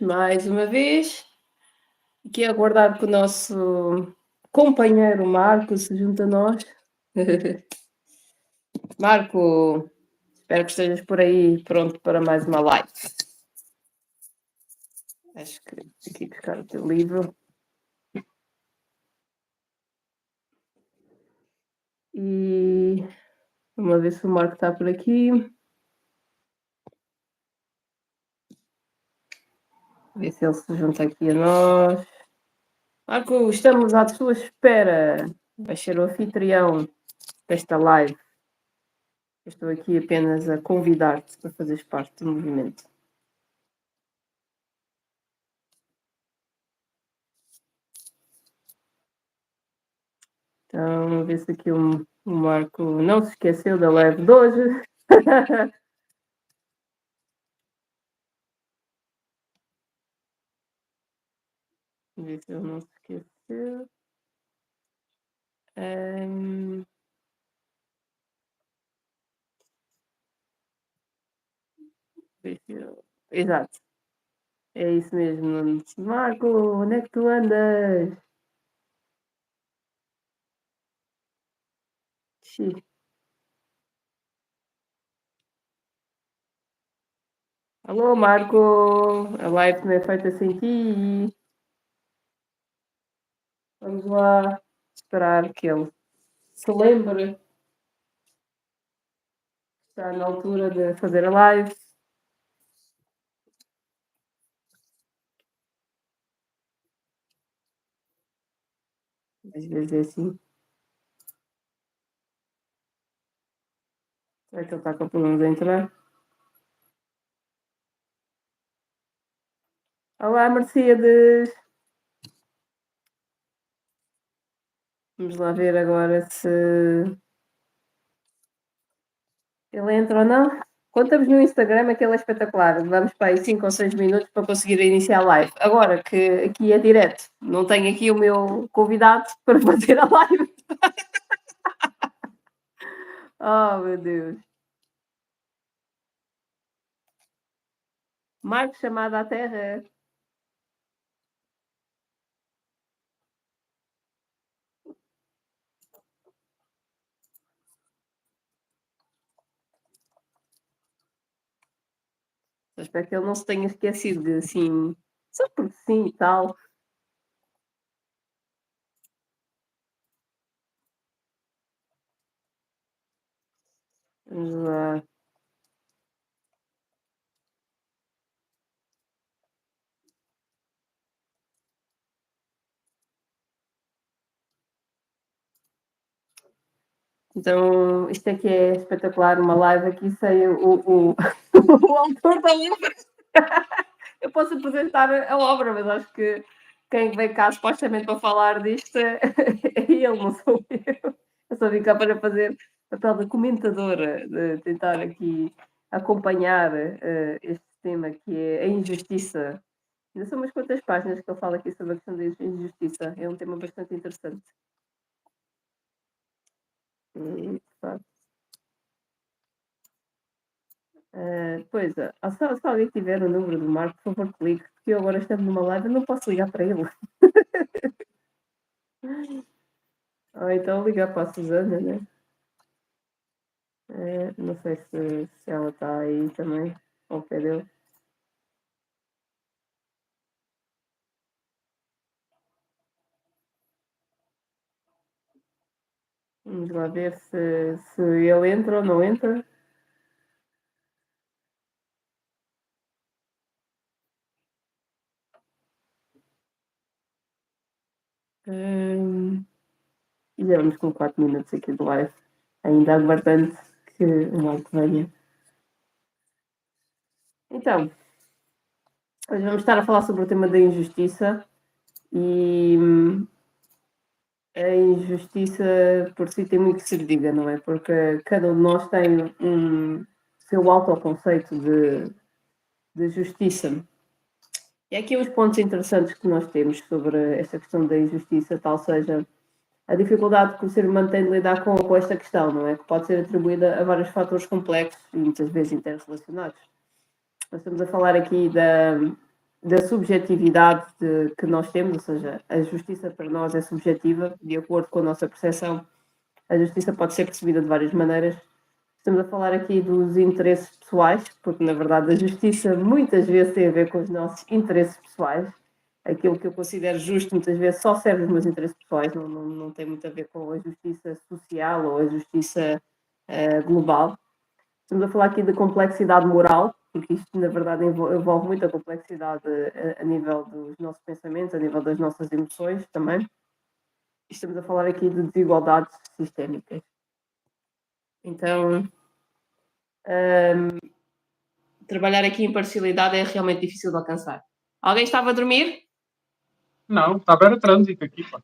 mais uma vez, aqui a aguardar que o nosso companheiro Marco se junte a nós. Marco, espero que estejas por aí pronto para mais uma live. Acho que aqui buscar o teu livro. E vamos ver se o Marco está por aqui. Ver se ele se junta aqui a nós. Marco, estamos à tua espera. Vais ser o anfitrião desta live. Estou aqui apenas a convidar-te para fazeres parte do movimento. Então, vamos ver se aqui o Marco não se esqueceu da live de hoje. Vamos ver se ele não se esqueceu. Exato. É isso mesmo. Marco, onde é que tu andas? Xi. Alô, Marco! A live não é feita sem ti. Vamos lá esperar que ele se lembre que está na altura de fazer a live. Às vezes é assim. Será que ele está com problemas a entrar? Olá, Mercedes! Vamos lá ver agora se ele entra ou não. Contamos no Instagram, aquele é espetacular. Vamos para aí 5 ou 6 minutos para conseguir iniciar a live. Agora que aqui é direto, não tenho aqui o meu convidado para fazer a live. Oh, meu Deus. Marco chamada à terra. Eu espero que ele não se tenha esquecido de assim, só porque sim e tal. Vamos lá. Então, isto aqui é espetacular, uma live aqui sem o autor da obra. Eu posso apresentar a obra, mas acho que quem vem cá supostamente para falar disto é ele, não sou eu. Eu só vim cá para fazer papel de comentadora, de tentar aqui acompanhar este tema que é a injustiça. Ainda são umas quantas páginas que ele fala aqui sobre a questão da injustiça. É um tema bastante interessante. E, de facto, pois, se alguém tiver o número do Marco, por favor, que ligue, porque eu agora estando numa live, eu não posso ligar para ele. Ou então ligar para a Susana, né? Não sei se ela está aí também, ao pé dele. Vamos lá ver se ele entra ou não entra. E já vamos com 4 minutos aqui de live, ainda aguardando que o Marco venha. Então, hoje vamos estar a falar sobre o tema da injustiça e a injustiça por si tem muito que se lhe diga, não é? Porque cada um de nós tem um seu autoconceito de justiça. E aqui uns pontos interessantes que nós temos sobre esta questão da injustiça, tal seja a dificuldade que o ser humano tem de lidar com esta questão, não é? Que pode ser atribuída a vários fatores complexos e muitas vezes interrelacionados. Nós estamos a falar aqui da subjetividade que nós temos, ou seja, a justiça para nós é subjetiva, de acordo com a nossa percepção. A justiça pode ser percebida de várias maneiras. Estamos a falar aqui dos interesses pessoais, porque na verdade a justiça muitas vezes tem a ver com os nossos interesses pessoais. Aquilo que eu considero justo muitas vezes só serve os meus interesses pessoais, não tem muito a ver com a justiça social ou a justiça global. Estamos a falar aqui de complexidade moral, porque isto na verdade envolve muita complexidade a nível dos nossos pensamentos, a nível das nossas emoções também. Estamos a falar aqui de desigualdades sistémicas. Então, trabalhar aqui em parcialidade é realmente difícil de alcançar. Alguém estava a dormir? Não, estava era trânsito aqui, pá.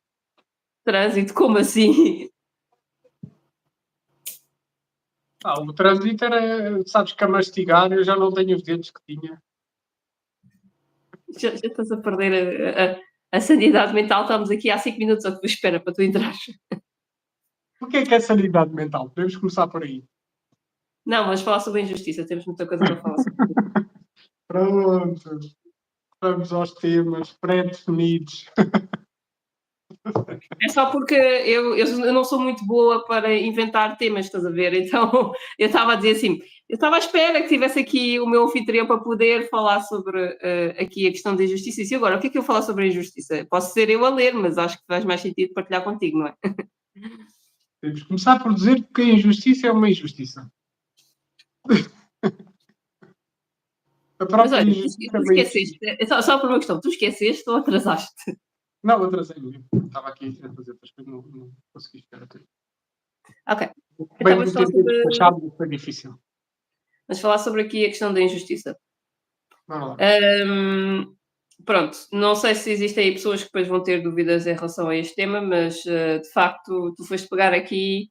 Trânsito, como assim? O trânsito era, sabes que a mastigar eu já não tenho os dedos que tinha. Já estás a perder a sanidade mental. Estamos aqui há 5 minutos à tua espera para tu entrares. O que é sanidade mental? Podemos começar por aí. Não, mas falar sobre a injustiça, temos muita coisa para falar sobre isso. Pronto. Vamos aos temas pré-definidos. É só porque eu não sou muito boa para inventar temas, estás a ver? Então eu estava a dizer assim, eu estava à espera que tivesse aqui o meu anfitrião para poder falar sobre aqui a questão da injustiça. E agora, o que é que eu falar sobre a injustiça? Posso ser eu a ler, mas acho que faz mais sentido partilhar contigo, não é? Temos que começar por dizer que a injustiça é uma injustiça. A Mas própria olha, injustiça tu é uma esqueceste, injustiça. só por uma questão, tu esqueceste ou atrasaste? Não, atrasei-me. Estava aqui a fazer outras coisas, não consegui chegar a tempo. Ok. Bem, Então de ter despachado foi difícil. vamos falar sobre aqui a questão da injustiça. Vamos lá. Pronto, não sei se existem aí pessoas que depois vão ter dúvidas em relação a este tema, mas de facto tu foste pegar aqui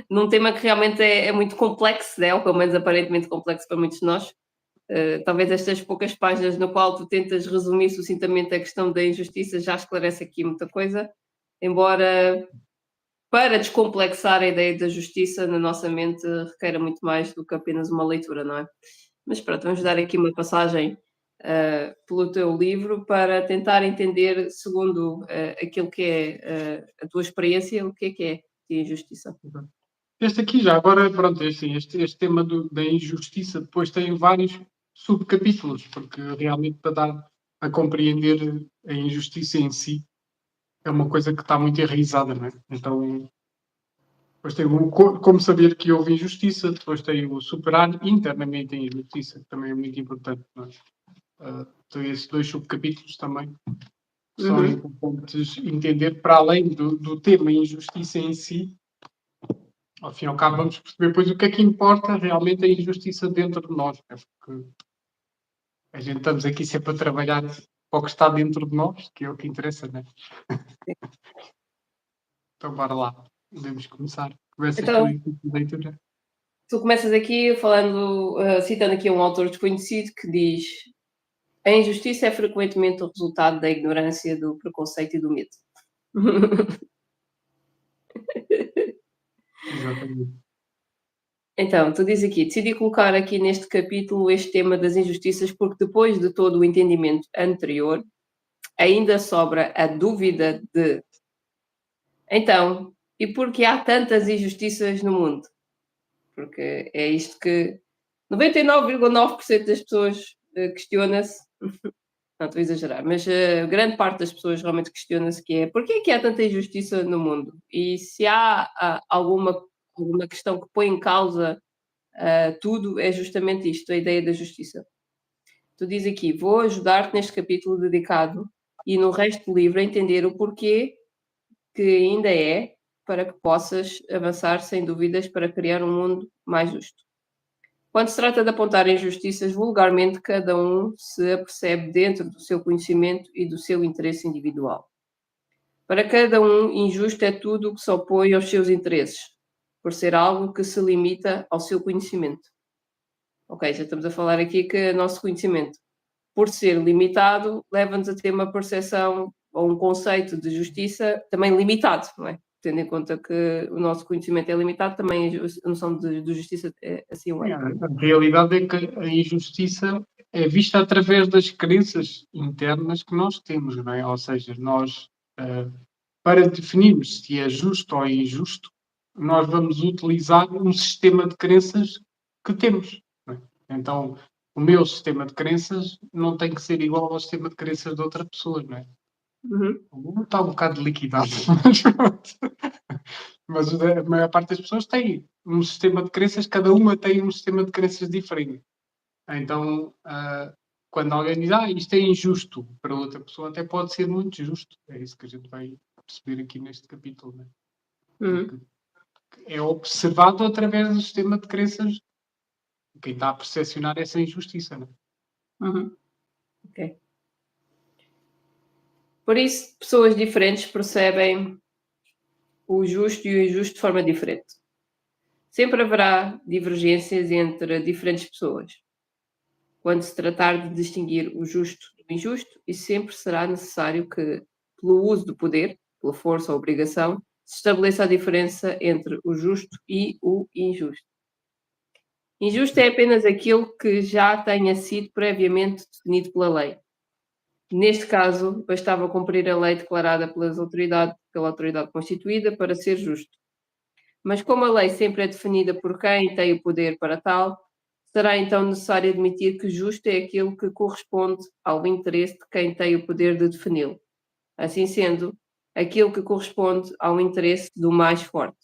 num tema que realmente é muito complexo, né? Ou pelo menos aparentemente complexo para muitos de nós. Talvez estas poucas páginas no qual tu tentas resumir sucintamente a questão da injustiça já esclarece aqui muita coisa, embora para descomplexar a ideia da justiça na nossa mente requeira muito mais do que apenas uma leitura, não é? Mas pronto, vamos dar aqui uma passagem pelo teu livro para tentar entender, segundo aquilo que é a tua experiência, o que é de injustiça. Este aqui já agora, pronto, assim, este tema da injustiça depois tem vários subcapítulos, porque realmente para dar a compreender a injustiça em si é uma coisa que está muito enraizada, não é? Então, depois tem como saber que houve injustiça, depois tem o superar internamente a injustiça, que também é muito importante, não é? Então, esses dois subcapítulos também são importantes entender, para além do tema injustiça em si. Ao fim e ao cabo, vamos perceber depois o que é que importa realmente a injustiça dentro de nós, né? Porque a gente estamos aqui sempre a trabalhar para o que está dentro de nós, que é o que interessa, né? Então, bora lá, podemos começar. Começas Então, tu a leitura. tu começas aqui falando, citando aqui um autor desconhecido que diz: a injustiça é frequentemente o resultado da ignorância, do preconceito e do medo. Exatamente. Então, tu dizes aqui, decidi colocar aqui neste capítulo este tema das injustiças porque depois de todo o entendimento anterior, ainda sobra a dúvida de então, e por que há tantas injustiças no mundo? Porque é isto que 99,9% das pessoas questiona-se. Não, estou a exagerar, mas grande parte das pessoas realmente questiona-se que é porquê é que há tanta injustiça no mundo? E se há alguma questão que põe em causa tudo, é justamente isto, a ideia da justiça. Tu dizes aqui, vou ajudar-te neste capítulo dedicado e no resto do livro a entender o porquê que ainda é para que possas avançar sem dúvidas para criar um mundo mais justo. Quando se trata de apontar injustiças, vulgarmente cada um se apercebe dentro do seu conhecimento e do seu interesse individual. Para cada um, injusto é tudo o que se opõe aos seus interesses, por ser algo que se limita ao seu conhecimento. Ok, já estamos a falar aqui que o nosso conhecimento, por ser limitado, leva-nos a ter uma percepção ou um conceito de justiça também limitado, não é? Tendo em conta que o nosso conhecimento é limitado, também a noção de justiça é assim o é. A realidade é que a injustiça é vista através das crenças internas que nós temos, não é? Ou seja, nós, para definirmos se é justo ou injusto, nós vamos utilizar um sistema de crenças que temos, não é? Então, o meu sistema de crenças não tem que ser igual ao sistema de crenças de outra pessoa, não é? Uhum. O mundo está um bocado liquidado, mas pronto. Mas a maior parte das pessoas tem um sistema de crenças, cada uma tem um sistema de crenças diferente. Então, quando alguém diz, isto é injusto, para outra pessoa até pode ser muito justo. É isso que a gente vai perceber aqui neste capítulo, né? Porque Uhum. é observado através do sistema de crenças de quem está a percepcionar essa injustiça, né? Uhum. Ok. Por isso, pessoas diferentes percebem o justo e o injusto de forma diferente. Sempre haverá divergências entre diferentes pessoas quando se tratar de distinguir o justo do injusto, e sempre será necessário que, pelo uso do poder, pela força ou obrigação, se estabeleça a diferença entre o justo e o injusto. Injusto é apenas aquilo que já tenha sido previamente definido pela lei. Neste caso, bastava cumprir a lei declarada pela autoridade constituída para ser justo. Mas como a lei sempre é definida por quem tem o poder para tal, será então necessário admitir que justo é aquilo que corresponde ao interesse de quem tem o poder de defini-lo. Assim sendo, aquilo que corresponde ao interesse do mais forte.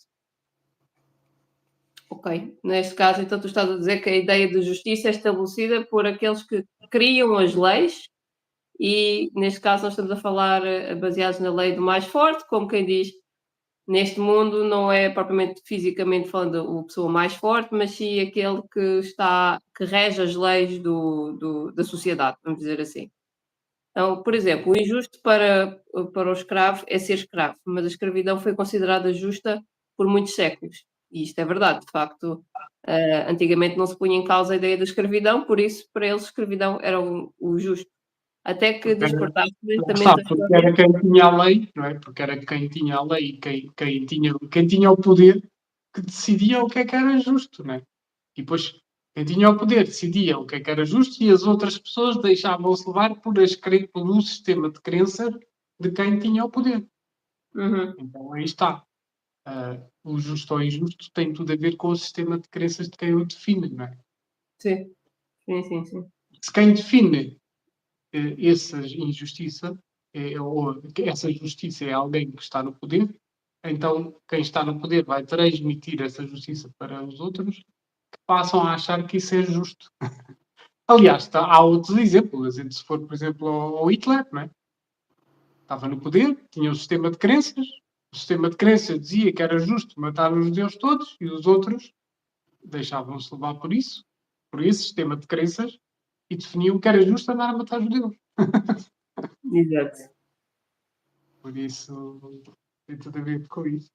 Ok. Neste caso, então, tu estás a dizer que a ideia de justiça é estabelecida por aqueles que criam as leis, e neste caso nós estamos a falar baseados na lei do mais forte, como quem diz, neste mundo não é propriamente fisicamente falando a pessoa mais forte, mas sim aquele que rege as leis da sociedade, vamos dizer assim. Então, por exemplo, o injusto para o escravo é ser escravo, mas a escravidão foi considerada justa por muitos séculos. E isto é verdade, de facto. Antigamente não se punha em causa a ideia da escravidão, por isso, para eles, escravidão era o justo. Até que Porque era, despertasse lá está, lentamente a sua porque era mente. quem tinha a lei, não é? Porque era quem tinha a lei e quem tinha o poder que decidia o que era justo, não é? E depois, quem tinha o poder decidia o que era justo e as outras pessoas deixavam-se levar por um sistema de crenças de quem tinha o poder. Uhum. Então aí está. O justo ou injusto tem tudo a ver com o sistema de crenças de quem o define, não é? Sim, sim, sim, sim. Se quem define essa injustiça, ou que essa justiça é alguém que está no poder, então quem está no poder vai transmitir essa justiça para os outros, que passam a achar que isso é justo. Aliás, há outros exemplos. Se for, por exemplo, ao Hitler, não é? Estava no poder, tinha um sistema de crenças, o sistema de crenças dizia que era justo matar os judeus todos e os outros deixavam-se levar por isso, por esse sistema de crenças, e definiam que era justo andar a matar judeus. Exato. Por isso tem tudo a ver com isso.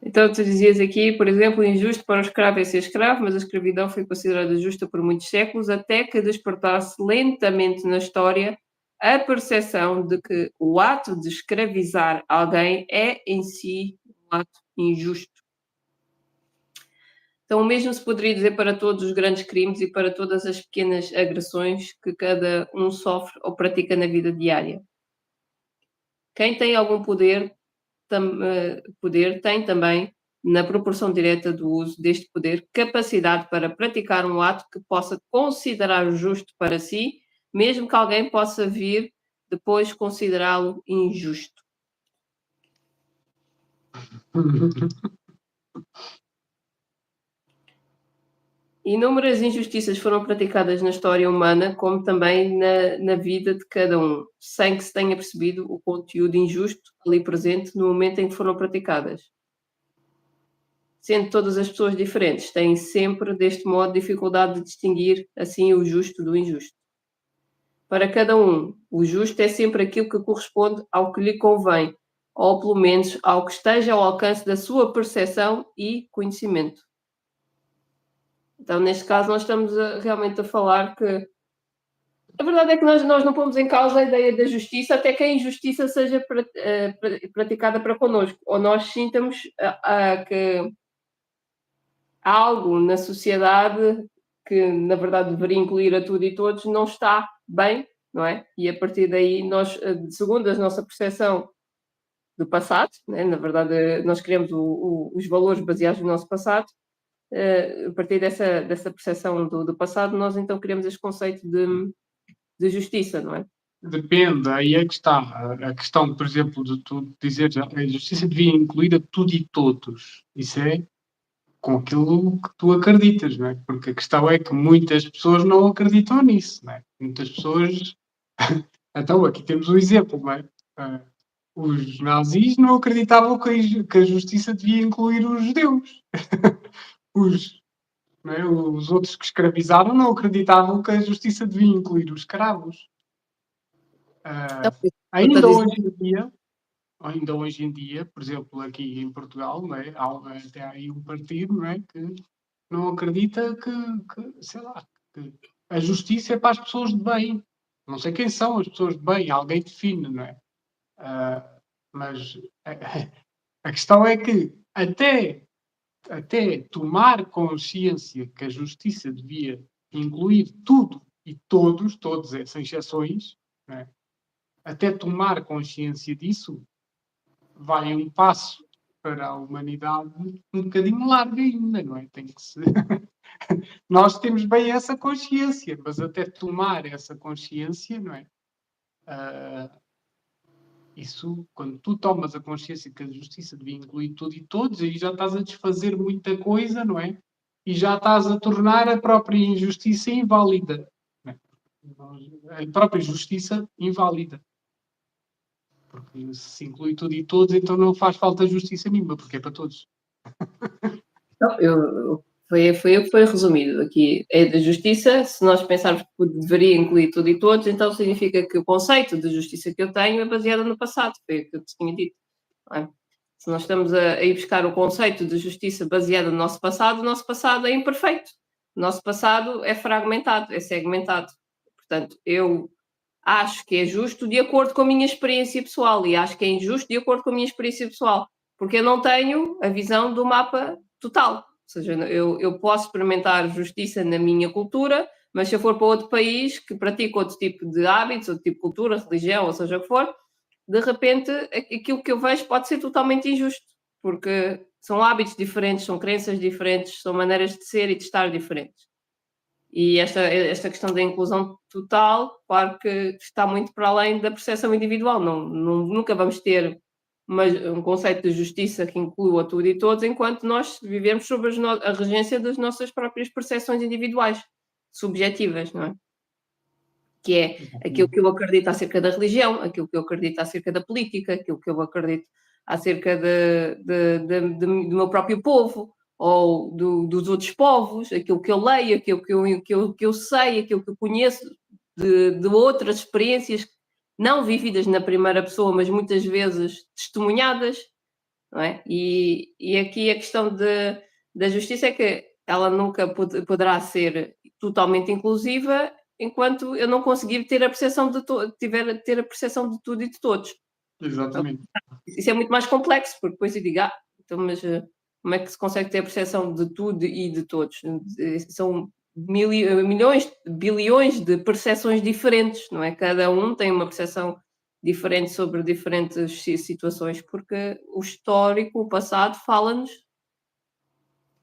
Então, tu dizias aqui, por exemplo, injusto para o escravo é ser escravo, mas a escravidão foi considerada justa por muitos séculos, até que despertasse lentamente na história a percepção de que o ato de escravizar alguém é em si um ato injusto. Então, o mesmo se poderia dizer para todos os grandes crimes e para todas as pequenas agressões que cada um sofre ou pratica na vida diária. Quem tem algum poder tem também, na proporção direta do uso deste poder, capacidade para praticar um ato que possa considerar justo para si, mesmo que alguém possa vir depois considerá-lo injusto. Inúmeras injustiças foram praticadas na história humana, como também na vida de cada um, sem que se tenha percebido o conteúdo injusto ali presente no momento em que foram praticadas. Sendo todas as pessoas diferentes, têm sempre, deste modo, dificuldade de distinguir, assim, o justo do injusto. Para cada um, o justo é sempre aquilo que corresponde ao que lhe convém, ou pelo menos ao que esteja ao alcance da sua percepção e conhecimento. Então, neste caso, nós estamos realmente a falar que a verdade é que nós não pomos em causa a ideia da justiça, até que a injustiça seja praticada para connosco, ou nós sintamos que há algo na sociedade que na verdade deveria incluir a tudo e todos, não está bem, não é? E a partir daí nós, segundo a nossa percepção do passado, né? Na verdade nós criamos os valores baseados no nosso passado, a partir dessa percepção do passado, nós então criamos este conceito de justiça, não é? Depende, aí é que está. A questão, por exemplo, de tu dizeres a justiça devia incluir a tudo e todos. Isso é com aquilo que tu acreditas, não é? Porque a questão é que muitas pessoas não acreditam nisso, não é? Muitas pessoas. Então, aqui temos um exemplo, não é? Ah, os nazis não acreditavam que a justiça devia incluir os judeus. Os, não é? Os outros que escravizaram não acreditavam que a justiça devia incluir os escravos. Então, Ah, estou-te a ainda dizer, hoje em dia, ainda hoje em dia, por exemplo, aqui em Portugal, não é? Há até aí um partido, não é? Que não acredita sei lá, que a justiça é para as pessoas de bem. Não sei quem são as pessoas de bem, alguém define, não é? Ah, mas a questão é que até tomar consciência que a justiça devia incluir tudo e todos, sem exceções, não é? Até tomar consciência disso, vai um passo para a humanidade um bocadinho largo ainda, não é? Tem que se... Nós temos bem essa consciência, mas até tomar essa consciência, não é? Ah, isso, quando tu tomas a consciência que a justiça devia incluir tudo e todos, aí já estás a desfazer muita coisa, não é? E já estás a tornar a própria injustiça inválida. Não é? A própria justiça inválida. Porque se inclui tudo e todos, então não faz falta justiça nenhuma, porque é para todos. não, foi o que foi resumido aqui. É da justiça, se nós pensarmos que deveria incluir tudo e todos, então significa que o conceito de justiça que eu tenho é baseado no passado, foi o que eu te tinha dito. Não é? Se nós estamos a ir buscar o conceito de justiça baseado no nosso passado, o nosso passado é imperfeito. O nosso passado é fragmentado, é segmentado. Portanto, eu acho que é justo de acordo com a minha experiência pessoal e acho que é injusto de acordo com a minha experiência pessoal, porque eu não tenho a visão do mapa total. Ou seja, eu posso experimentar justiça na minha cultura, mas se eu for para outro país que pratica outro tipo de hábitos, outro tipo de cultura, religião, ou seja o que for, de repente aquilo que eu vejo pode ser totalmente injusto, porque são hábitos diferentes, são crenças diferentes, são maneiras de ser e de estar diferentes. E esta questão da inclusão total, claro que está muito para além da percepção individual. Nunca vamos ter um conceito de justiça que inclua tudo e todos, enquanto nós vivemos sob a regência das nossas próprias percepções individuais, subjetivas, não é? Que é aquilo que eu acredito acerca da religião, aquilo que eu acredito acerca da política, aquilo que eu acredito acerca do meu próprio povo ou dos outros povos, aquilo que eu leio, aquilo que eu sei, aquilo que eu conheço de outras experiências não vividas na primeira pessoa, mas muitas vezes testemunhadas, não é? E aqui a questão da justiça é que ela nunca poderá ser totalmente inclusiva enquanto eu não conseguir ter a percepção ter a percepção de tudo e de todos. Então, Exatamente. isso é muito mais complexo, porque depois eu digo, então, mas como é que se consegue ter a percepção de tudo e de todos? São milhões, bilhões de percepções diferentes, não é? Cada um tem uma percepção diferente sobre diferentes situações, porque o histórico, o passado, fala-nos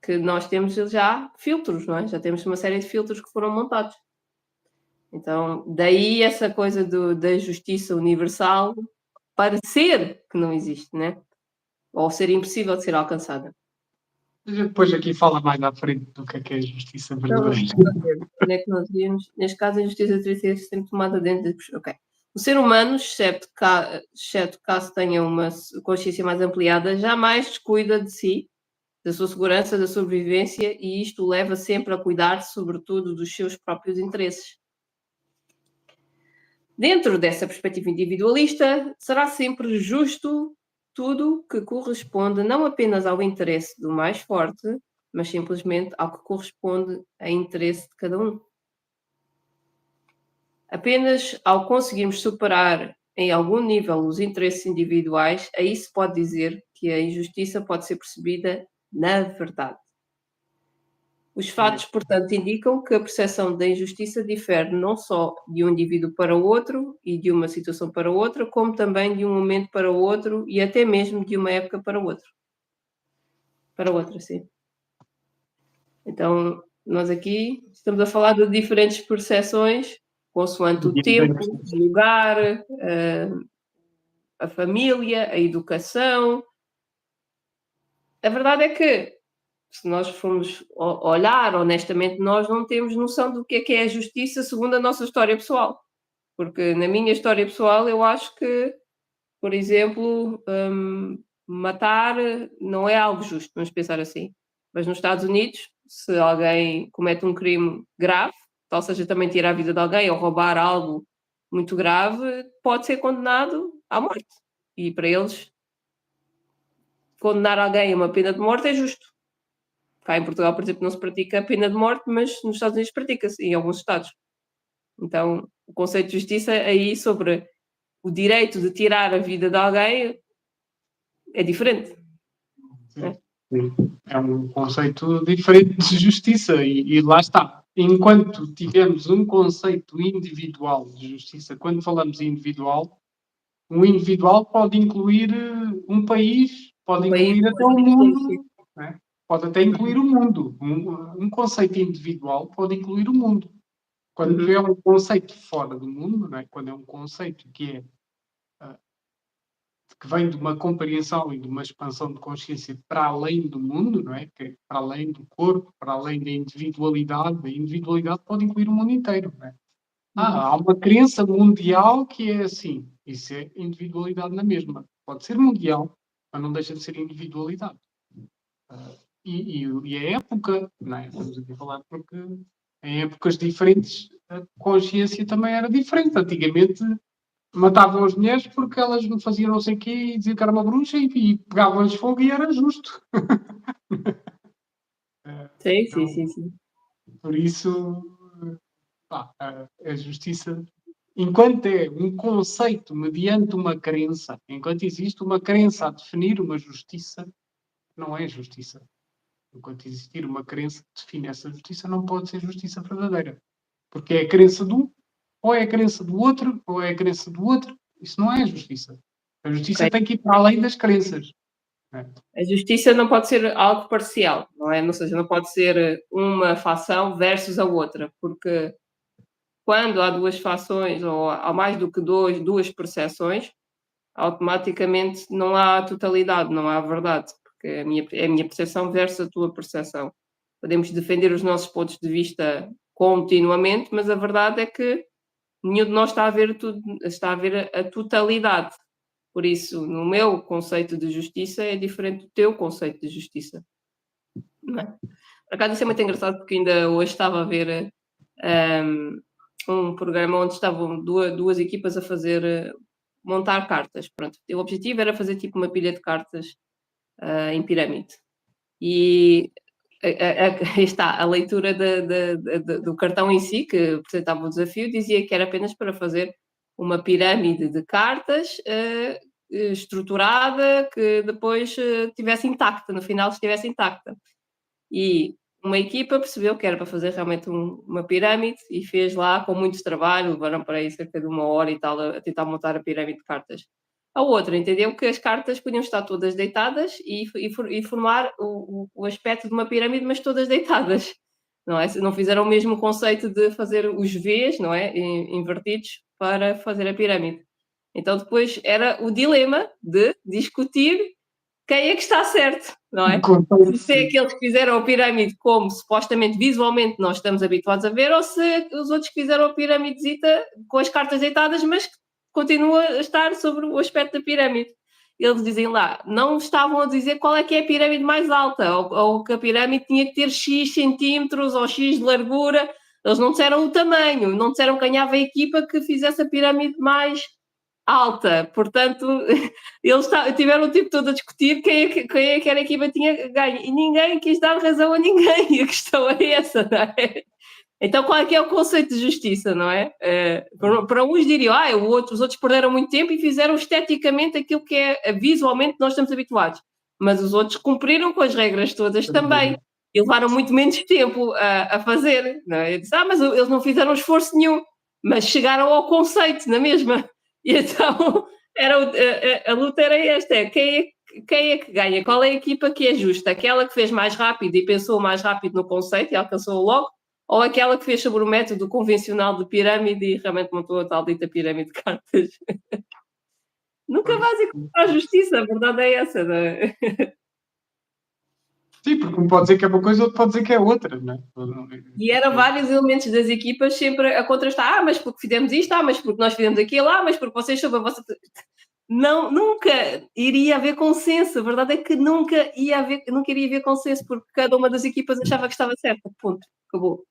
que nós temos já filtros, não é? Já temos uma série de filtros que foram montados. Então, daí essa coisa da justiça universal parecer que não existe, né? Ou ser impossível de ser alcançada. A gente depois aqui fala mais à frente do que é a justiça Então, verdadeira. onde é que nós íamos? Neste caso, a justiça teria de ser sempre tomada dentro de... Ok. O ser humano, exceto caso tenha uma consciência mais ampliada, jamais descuida de si, da sua segurança, da sobrevivência, e isto o leva sempre a cuidar, sobretudo, dos seus próprios interesses. Dentro dessa perspectiva individualista, será sempre justo tudo que corresponde não apenas ao interesse do mais forte, mas simplesmente ao que corresponde a interesse de cada um. Apenas ao conseguirmos superar em algum nível os interesses individuais, aí se pode dizer que a injustiça pode ser percebida na verdade. Os fatos, portanto, indicam que a percepção da injustiça difere não só de um indivíduo para o outro e de uma situação para outra, como também de um momento para o outro e até mesmo de uma época para o outro. Para outra, sim. Então, nós aqui estamos a falar de diferentes percepções, consoante o tempo, o lugar, a família, a educação. A verdade é que, se nós formos olhar honestamente, nós não temos noção do que é a justiça segundo a nossa história pessoal. Porque na minha história pessoal eu acho que, por exemplo, matar não é algo justo, vamos pensar assim. Mas nos Estados Unidos, se alguém comete um crime grave, ou seja, também tirar a vida de alguém ou roubar algo muito grave, pode ser condenado à morte. E para eles, condenar alguém a uma pena de morte é justo. Cá em Portugal, por exemplo, não se pratica a pena de morte, mas nos Estados Unidos pratica-se, em alguns estados. Então, o conceito de justiça aí sobre o direito de tirar a vida de alguém é diferente. Sim. É um conceito diferente de justiça e lá está. Enquanto tivermos um conceito individual de justiça, quando falamos em individual, um individual pode incluir um país, pode incluir até o mundo, né? Pode até incluir o mundo. Um conceito individual pode incluir o mundo. Quando é um conceito fora do mundo, não é? Quando é um conceito que vem de uma compreensão e de uma expansão de consciência para além do mundo, não é? Que é para além do corpo, para além da individualidade. A individualidade pode incluir o mundo inteiro, não é? Há uma crença mundial que é assim. Isso é individualidade na mesma. Pode ser mundial, mas não deixa de ser individualidade. E a época, não é? Estamos aqui a falar porque em épocas diferentes a consciência também era diferente. Antigamente matavam as mulheres porque elas não faziam não sei o quê e diziam que era uma bruxa e pegavam-lhes fogo e era justo. Sim, Então, sim. por isso, a justiça, enquanto é um conceito mediante uma crença, enquanto existe uma crença a definir uma justiça, não é justiça. Enquanto existir uma crença que define essa justiça, não pode ser justiça verdadeira. Porque é a crença de um, ou é a crença do outro, ou é a crença do outro. Isso não é justiça. A justiça Okay. tem que ir para além das crenças. Né? A justiça não pode ser algo parcial, não é? Ou seja, não pode ser uma fação versus a outra, porque quando há duas fações ou há mais do que duas percepções, automaticamente não há totalidade, não há verdade, porque é a minha percepção versus a tua percepção. Podemos defender os nossos pontos de vista continuamente, mas a verdade é que nenhum de nós está a ver tudo, está a ver a totalidade. Por isso, no meu conceito de justiça é diferente do teu conceito de justiça. Não é? Por acaso isso é muito engraçado porque ainda hoje estava a ver um programa onde estavam duas equipas a fazer montar cartas. Pronto. O objetivo era fazer tipo uma pilha de cartas em pirâmide. E está a leitura do cartão em si, que apresentava o desafio, dizia que era apenas para fazer uma pirâmide de cartas estruturada que depois estivesse intacta, no final estivesse intacta. E uma equipa percebeu que era para fazer realmente uma pirâmide e fez lá com muito trabalho, levaram para aí cerca de 1 hora e tal a tentar montar a pirâmide de cartas. A outra entendeu que as cartas podiam estar todas deitadas e formar o aspecto de uma pirâmide, mas todas deitadas. Não é? Não fizeram o mesmo conceito de fazer os Vs, não é? Invertidos para fazer a pirâmide. Então depois era o dilema de discutir quem é que está certo, não é? Se é aqueles que fizeram a pirâmide como supostamente visualmente nós estamos habituados a ver, ou se os outros que fizeram a piramidezita com as cartas deitadas, mas que continua a estar sobre o aspecto da pirâmide. Eles dizem lá, não estavam a dizer qual é que é a pirâmide mais alta, ou que a pirâmide tinha que ter X centímetros ou X de largura. Eles não disseram o tamanho, não disseram que ganhava a equipa que fizesse a pirâmide mais alta, portanto, eles tiveram o tempo todo a discutir quem é que era a equipa tinha ganho, e ninguém quis dar razão a ninguém, a questão é essa, não é? Então qual é que é o conceito de justiça, não é? Para uns diriam, os outros perderam muito tempo e fizeram esteticamente aquilo que é visualmente nós estamos habituados, mas os outros cumpriram com as regras todas também, e levaram muito menos tempo a fazer. Não é? Eu disse, mas eles não fizeram esforço nenhum, mas chegaram ao conceito na mesma. E então a luta era esta: quem é que ganha? Qual é a equipa que é justa? Aquela que fez mais rápido e pensou mais rápido no conceito e alcançou logo? Ou aquela que fez sobre o método convencional de pirâmide e realmente montou a tal dita pirâmide de cartas? Nunca vais encontrar justiça, a verdade é essa. Não é? Sim, porque um pode dizer que é uma coisa, outro pode dizer que é outra, não é? E eram vários elementos das equipas sempre a contrastar. Mas porque fizemos isto, mas porque nós fizemos aquilo, mas porque vocês sobre a vossa... Não, nunca iria haver consenso. A verdade é que nunca iria haver consenso, porque cada uma das equipas achava que estava certa. Ponto. Acabou.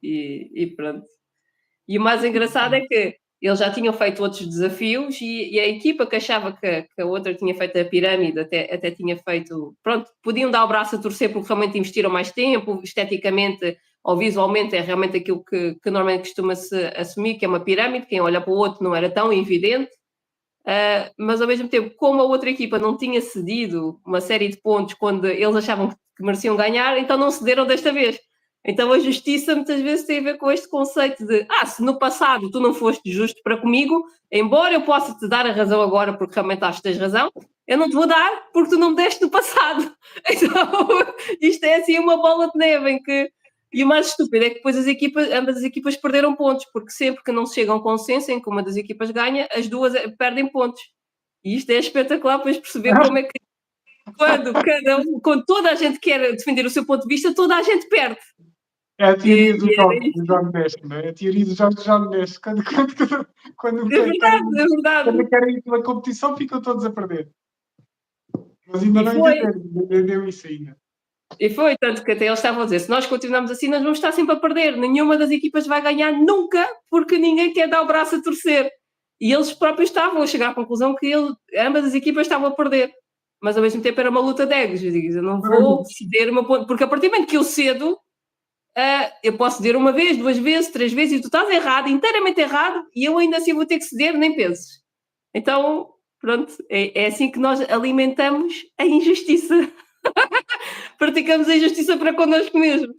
E pronto. E o mais engraçado é que eles já tinham feito outros desafios e a equipa que achava que a outra tinha feito a pirâmide, até tinha feito... Pronto, podiam dar o braço a torcer porque realmente investiram mais tempo, esteticamente ou visualmente é realmente aquilo que normalmente costuma-se assumir, que é uma pirâmide. Quem olha para o outro não era tão evidente. Mas ao mesmo tempo, como a outra equipa não tinha cedido uma série de pontos quando eles achavam que mereciam ganhar, então não cederam desta vez. Então a justiça muitas vezes tem a ver com este conceito de se no passado tu não foste justo para comigo, embora eu possa te dar a razão agora porque realmente acho que tens razão, eu não te vou dar porque tu não me deste no passado. Então isto é assim uma bola de neve em que... E o mais estúpido é que depois ambas as equipas perderam pontos, porque sempre que não se chega a um consenso em que uma das equipas ganha, as duas perdem pontos. E isto é espetacular para perceber como é que quando toda a gente quer defender o seu ponto de vista, toda a gente perde. É a teoria do John Nash, não é? A teoria do John Nash. Quando É verdade. Quando querem ir pela competição, ficam todos a perder. Mas ainda não entendeu isso ainda. E foi, tanto que até eles estavam a dizer, se nós continuarmos assim, nós vamos estar sempre a perder. Nenhuma das equipas vai ganhar nunca, porque ninguém quer dar o braço a torcer. E eles próprios estavam a chegar à conclusão que ambas as equipas estavam a perder. Mas ao mesmo tempo era uma luta de egos. Eu não vou ceder uma ponta, porque a partir do momento que eu cedo, eu posso ceder uma vez, 2 vezes, 3 vezes, e tu estás errado, inteiramente errado, e eu ainda assim vou ter que ceder, nem penses. Então, pronto, é assim que nós alimentamos a injustiça. Praticamos a injustiça para connosco mesmos.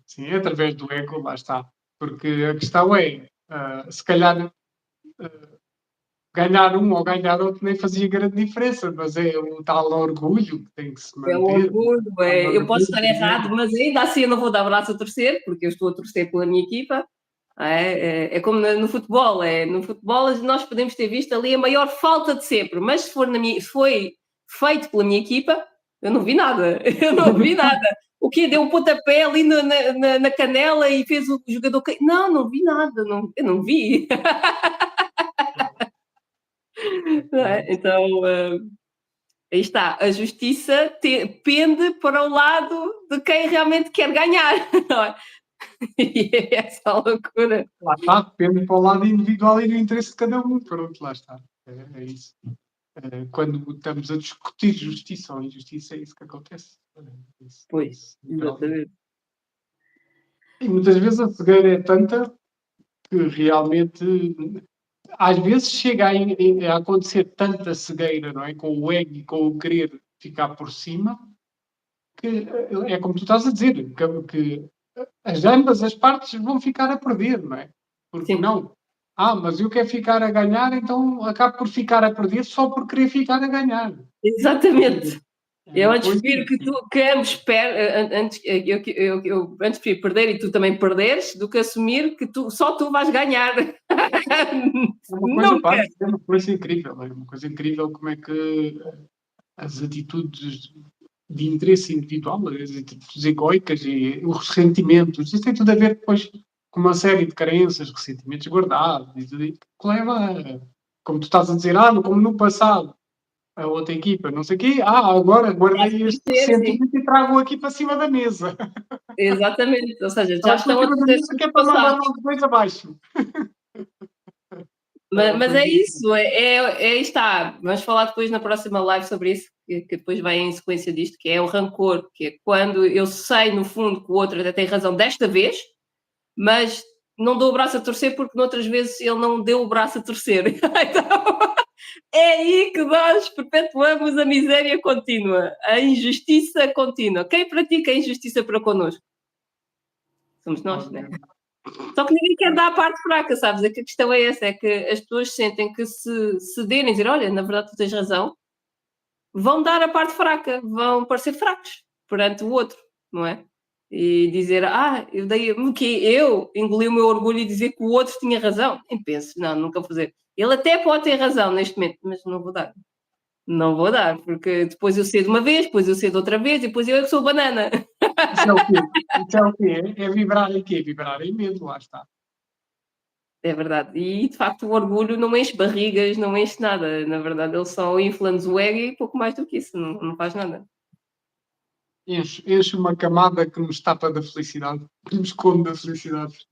Sim, é através do ego, lá está. Porque a questão é, se calhar, ganhar um ou ganhar outro nem fazia grande diferença, mas é o tal orgulho que tem que se manter. É o orgulho, eu posso estar errado, mas ainda assim eu não vou dar braço a torcer, porque eu estou a torcer pela minha equipa. É como no futebol, no futebol nós podemos ter visto ali a maior falta de sempre, mas se foi feito pela minha equipa, eu não vi nada. O quê? Deu um pontapé ali na canela e fez o jogador... Não vi nada, eu não vi. Não é? Então, aí está, a justiça pende para o lado de quem realmente quer ganhar, não é? E é essa loucura. Lá está, depende para o lado individual e do interesse de cada um. Pronto, lá está. É isso. Quando estamos a discutir justiça ou injustiça, é isso que acontece. Pois, exatamente. E muitas vezes a cegueira é tanta que realmente, às vezes, chega a acontecer tanta cegueira, não é? Com o ego e com o querer ficar por cima, que é como tu estás a dizer, que ambas as partes vão ficar a perder, não é? Porque Sim. não? Mas eu quero ficar a ganhar, então acabo por ficar a perder só por querer ficar a ganhar. Exatamente. Eu antes prefiro que ambos antes prefiro perder e tu também perderes do que assumir que só tu vais ganhar. É uma coisa incrível, é uma coisa incrível como é que as atitudes de interesse individual, as atitudes egóicas e os ressentimentos, isso tem tudo a ver depois com uma série de crenças, ressentimentos guardados, e tudo isso que leva, como tu estás a dizer, como no passado, a outra equipa, não sei o quê, agora guardei este ressentimento e trago aqui para cima da mesa. Exatamente, ou seja, já estão a dizer que é para mandar logo depois abaixo. Mas é isso, está. Vamos falar depois na próxima live sobre isso, que depois vai em sequência disto, que é o rancor, que é quando eu sei, no fundo, que o outro até tem razão desta vez, mas não dou o braço a torcer porque noutras vezes ele não deu o braço a torcer. Então, É aí que nós perpetuamos a miséria contínua, a injustiça contínua. Quem pratica a injustiça para connosco? Somos nós, né? Obviamente. Só que ninguém quer dar a parte fraca, sabes? É que a questão é essa, é que as pessoas sentem que se cederem e dizer, olha, na verdade tu tens razão, vão dar a parte fraca, vão parecer fracos perante o outro, não é? E dizer, eu dei que eu engoli o meu orgulho e dizer que o outro tinha razão. Nem penso, não, nunca vou fazer. Ele até pode ter razão neste momento, mas não vou dar. Não vou dar, porque depois eu cedo uma vez, depois eu cedo outra vez e depois eu é que sou banana. Isso é o quê? Isso é o quê? É vibrar em quê? Vibrar em medo, lá está. É verdade. E de facto o orgulho não enche barrigas, não enche nada. Na verdade, ele só infla-nos o ego e pouco mais do que isso, não faz nada. Enche uma camada que nos tapa da felicidade, que nos esconde da felicidade.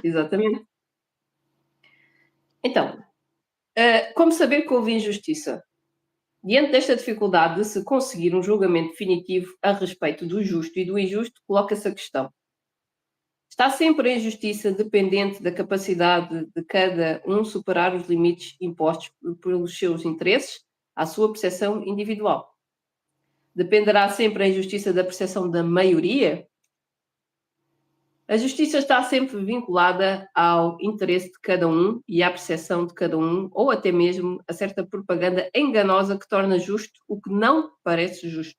Exatamente. Então, como saber que houve injustiça? Diante desta dificuldade de se conseguir um julgamento definitivo a respeito do justo e do injusto, coloca-se a questão: está sempre a injustiça dependente da capacidade de cada um superar os limites impostos pelos seus interesses, à sua percepção individual? Dependerá sempre a injustiça da percepção da maioria? A justiça está sempre vinculada ao interesse de cada um e à percepção de cada um, ou até mesmo a certa propaganda enganosa que torna justo o que não parece justo.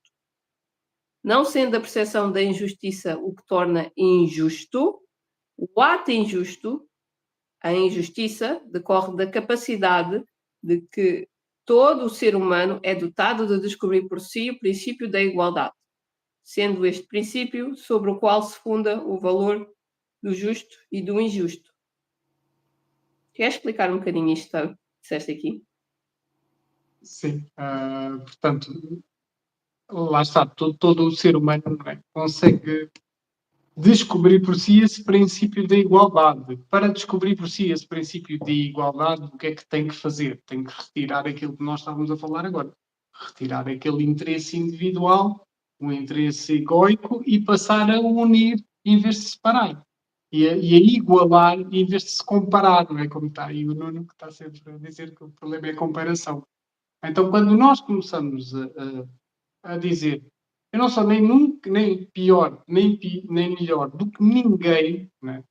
Não sendo a percepção da injustiça o que torna injusto, o ato injusto, a injustiça, decorre da capacidade de que todo o ser humano é dotado de descobrir por si o princípio da igualdade, sendo este princípio sobre o qual se funda o valor do justo e do injusto. Queres explicar um bocadinho isto que disseste aqui? Sim. Portanto, lá está, todo o ser humano, não é, consegue descobrir por si esse princípio da igualdade. Para descobrir por si esse princípio de igualdade, o que é que tem que fazer? Tem que retirar aquilo que nós estávamos a falar agora. Retirar aquele interesse individual, o interesse egóico e passar a unir em vez de separar. E a igualar em vez de se comparar, não é? Como está aí o Nuno que está sempre a dizer que o problema é a comparação. Então, quando nós começamos a dizer eu não sou nem nunca, nem pior, nem melhor do que ninguém, né?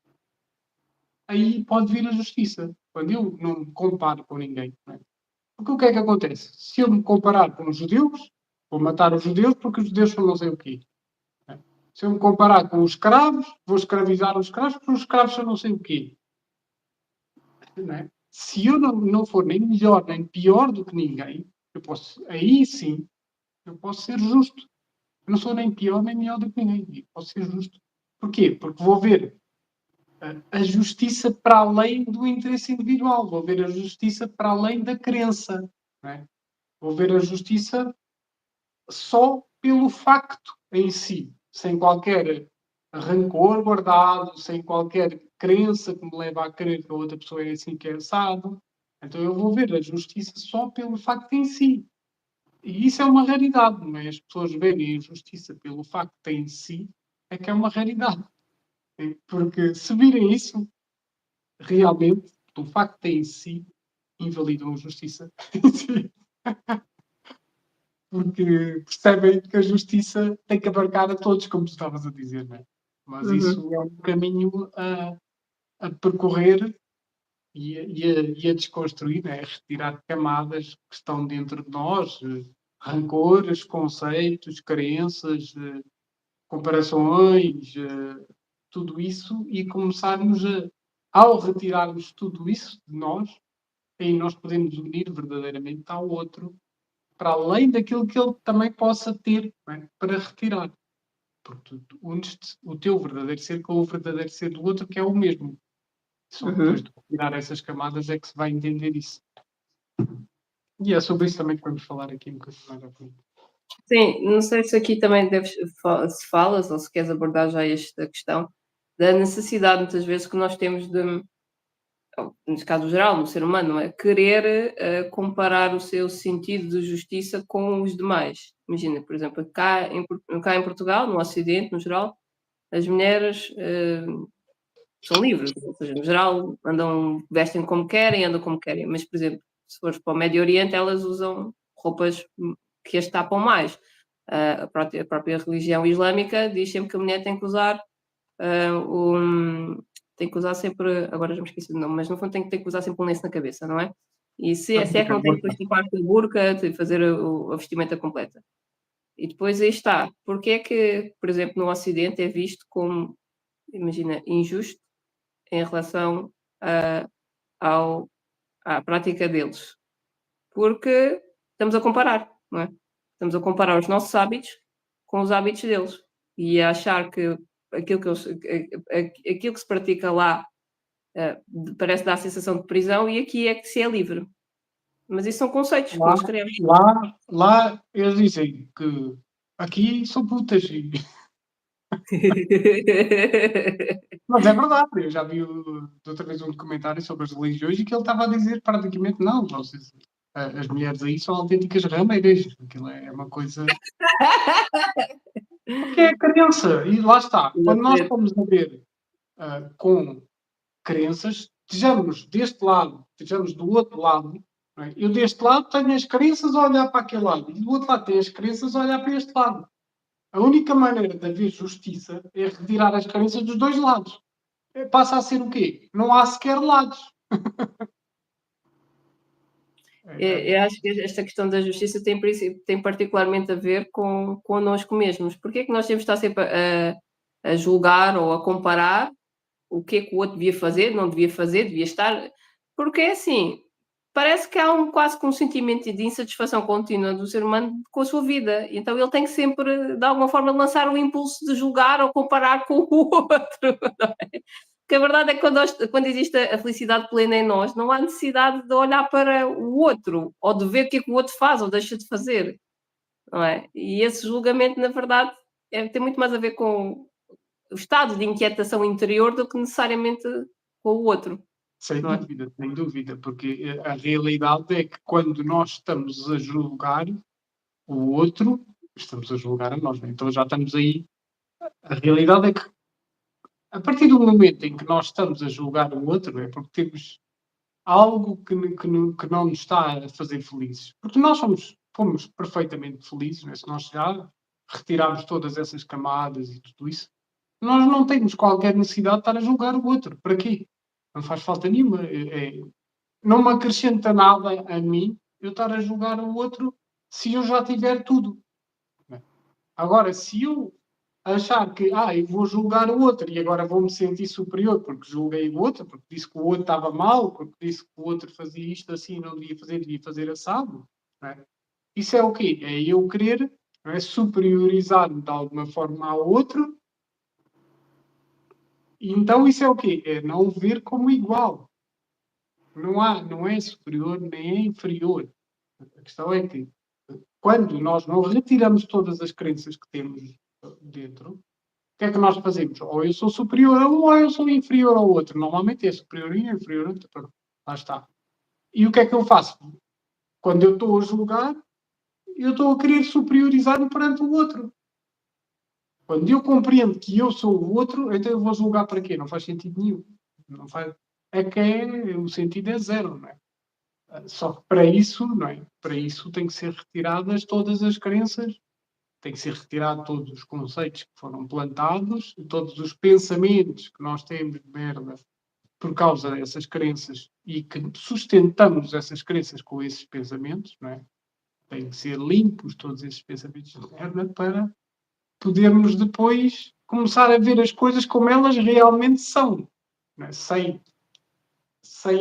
Aí pode vir a justiça. Quando eu não me comparo com ninguém. Né? Porque o que é que acontece? Se eu me comparar com os judeus, vou matar os judeus porque os judeus são não sei o quê. Né? Se eu me comparar com os escravos, vou escravizar os escravos porque os escravos são não sei o quê. Né? Se eu não for nem melhor nem pior do que ninguém, aí sim, eu posso ser justo. Eu não sou nem pior nem melhor do que ninguém. Posso ser justo. Porquê? Porque vou ver a justiça para além do interesse individual. Vou ver a justiça para além da crença. Não é? Vou ver a justiça só pelo facto em si, sem qualquer rancor guardado, sem qualquer crença que me leve a crer que a outra pessoa é assim que é assado. Então eu vou ver a justiça só pelo facto em si. E isso é uma raridade, não é? As pessoas verem a justiça pelo facto em si é que é uma raridade. Porque se virem isso, realmente, o facto em si, invalidam a justiça. Porque percebem que a justiça tem que abarcar a todos, como tu estavas a dizer, não é? Mas Uhum. isso é um caminho a percorrer e a desconstruir, né? A retirar camadas que estão dentro de nós, rancores, conceitos, crenças, comparações, tudo isso, e começarmos ao retirarmos tudo isso de nós, aí nós podemos unir verdadeiramente ao outro, para além daquilo que ele também possa ter, não é? Para retirar. Porque tu unes o teu verdadeiro ser com o verdadeiro ser do outro, que é o mesmo. Só depois Uhum. de retirar essas camadas é que se vai entender isso. E é sobre isso também que vamos falar aqui um bocadinho mais à frente. Sim, não sei se aqui também se falas ou se queres abordar já esta questão da necessidade, muitas vezes, que nós temos de, ou, neste caso geral, no ser humano, não é? Querer comparar o seu sentido de justiça com os demais. Imagina, por exemplo, cá em Portugal, no Ocidente, no geral, as mulheres são livres, ou seja, no geral, vestem como querem, andam como querem, mas, por exemplo, se fores para o Médio Oriente, elas usam roupas que as tapam mais. A própria religião islâmica diz sempre que a mulher tem que usar tem que usar sempre, agora já me esqueci do nome, mas no fundo tem que usar sempre um lenço na cabeça, não é? E se é que não tem que depois tapar com a burca, tem que fazer a vestimenta completa. E depois aí está, porque é que, por exemplo, no Ocidente é visto como, imagina, injusto em relação ao, à prática deles? Porque estamos a comparar, não é? Estamos a comparar os nossos hábitos com os hábitos deles e a achar que aquilo que se pratica lá parece dar a sensação de prisão e aqui é que se é livre. Mas isso são conceitos que Lá, nós criamos. lá eles dizem que aqui são putas. Mas é verdade, eu já vi de outra vez um documentário sobre as religiões e que ele estava a dizer praticamente não, vocês, as mulheres aí são autênticas rameiras, aquilo é uma coisa. Porque é crença, e lá está. Quando nós Exatamente. estamos a ver com crenças, estejamos deste lado, estejamos do outro lado, não é? Eu deste lado tenho as crenças a olhar para aquele lado, e do outro lado tenho as crenças a olhar para este lado. A única maneira de haver justiça é retirar as crenças dos dois lados. Passa a ser o quê? Não há sequer lados. Eu acho que esta questão da justiça tem particularmente a ver com connosco mesmos. Porque é que nós temos de estar sempre a julgar ou a comparar o que é que o outro devia fazer, não devia fazer, devia estar. Porque é assim, parece que há quase que um sentimento de insatisfação contínua do ser humano com a sua vida. Então ele tem que sempre, de alguma forma, lançar o impulso de julgar ou comparar com o outro. Não é? Porque a verdade é que quando existe a felicidade plena em nós, não há necessidade de olhar para o outro ou de ver o que é que o outro faz ou deixa de fazer. Não é? E esse julgamento, na verdade, tem muito mais a ver com o estado de inquietação interior do que necessariamente com o outro, não é? Sem dúvida, porque a realidade é que quando nós estamos a julgar o outro, estamos a julgar a nós, não é? Então já estamos aí. A realidade é que a partir do momento em que nós estamos a julgar o outro, é porque temos algo que não nos está a fazer felizes. Porque nós fomos perfeitamente felizes, né? Se nós já retirarmos todas essas camadas e tudo isso, nós não temos qualquer necessidade de estar a julgar o outro. Para quê? Não faz falta nenhuma. Não me acrescenta nada a mim eu estar a julgar o outro se eu já tiver tudo. Né? Agora, se eu achar que eu vou julgar o outro e agora vou-me sentir superior porque julguei o outro, porque disse que o outro estava mal, porque disse que o outro fazia isto assim, não devia fazer assado. Né? Isso é o quê? É eu querer, não é, superiorizar-me de alguma forma ao outro, e então isso é o quê? É não o ver como igual. Não é superior nem é inferior. A questão é que quando nós não retiramos todas as crenças que temos dentro, o que é que nós fazemos? Ou eu sou superior a um ou eu sou inferior ao outro. Normalmente é superior e inferior a outro. Pronto, lá está. E o que é que eu faço? Quando eu estou a julgar, eu estou a querer superiorizar-me perante o outro. Quando eu compreendo que eu sou o outro, então eu vou julgar para quê? Não faz sentido nenhum. Não faz... o sentido é zero, não é? Só que para isso, não é? Para isso tem que ser retiradas todas as crenças, tem que ser retirado todos os conceitos que foram plantados, todos os pensamentos que nós temos de merda por causa dessas crenças e que sustentamos essas crenças com esses pensamentos, não é? Tem que ser limpos todos esses pensamentos de merda para podermos depois começar a ver as coisas como elas realmente são, não é? Sem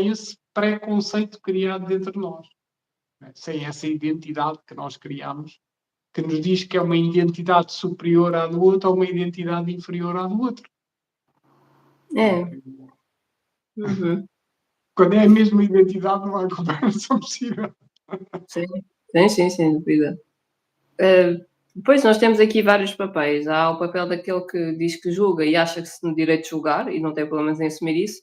esse preconceito criado dentro de nós, não é? Sem essa identidade que nós criamos, que nos diz que é uma identidade superior à do outro ou uma identidade inferior à do outro. É. Uhum. Quando é a mesma identidade, não há comparação possível. Sim, sim, sem dúvida. Depois nós temos aqui vários papéis. Há o papel daquele que diz que julga e acha que se tem direito de julgar e não tem problemas em assumir isso,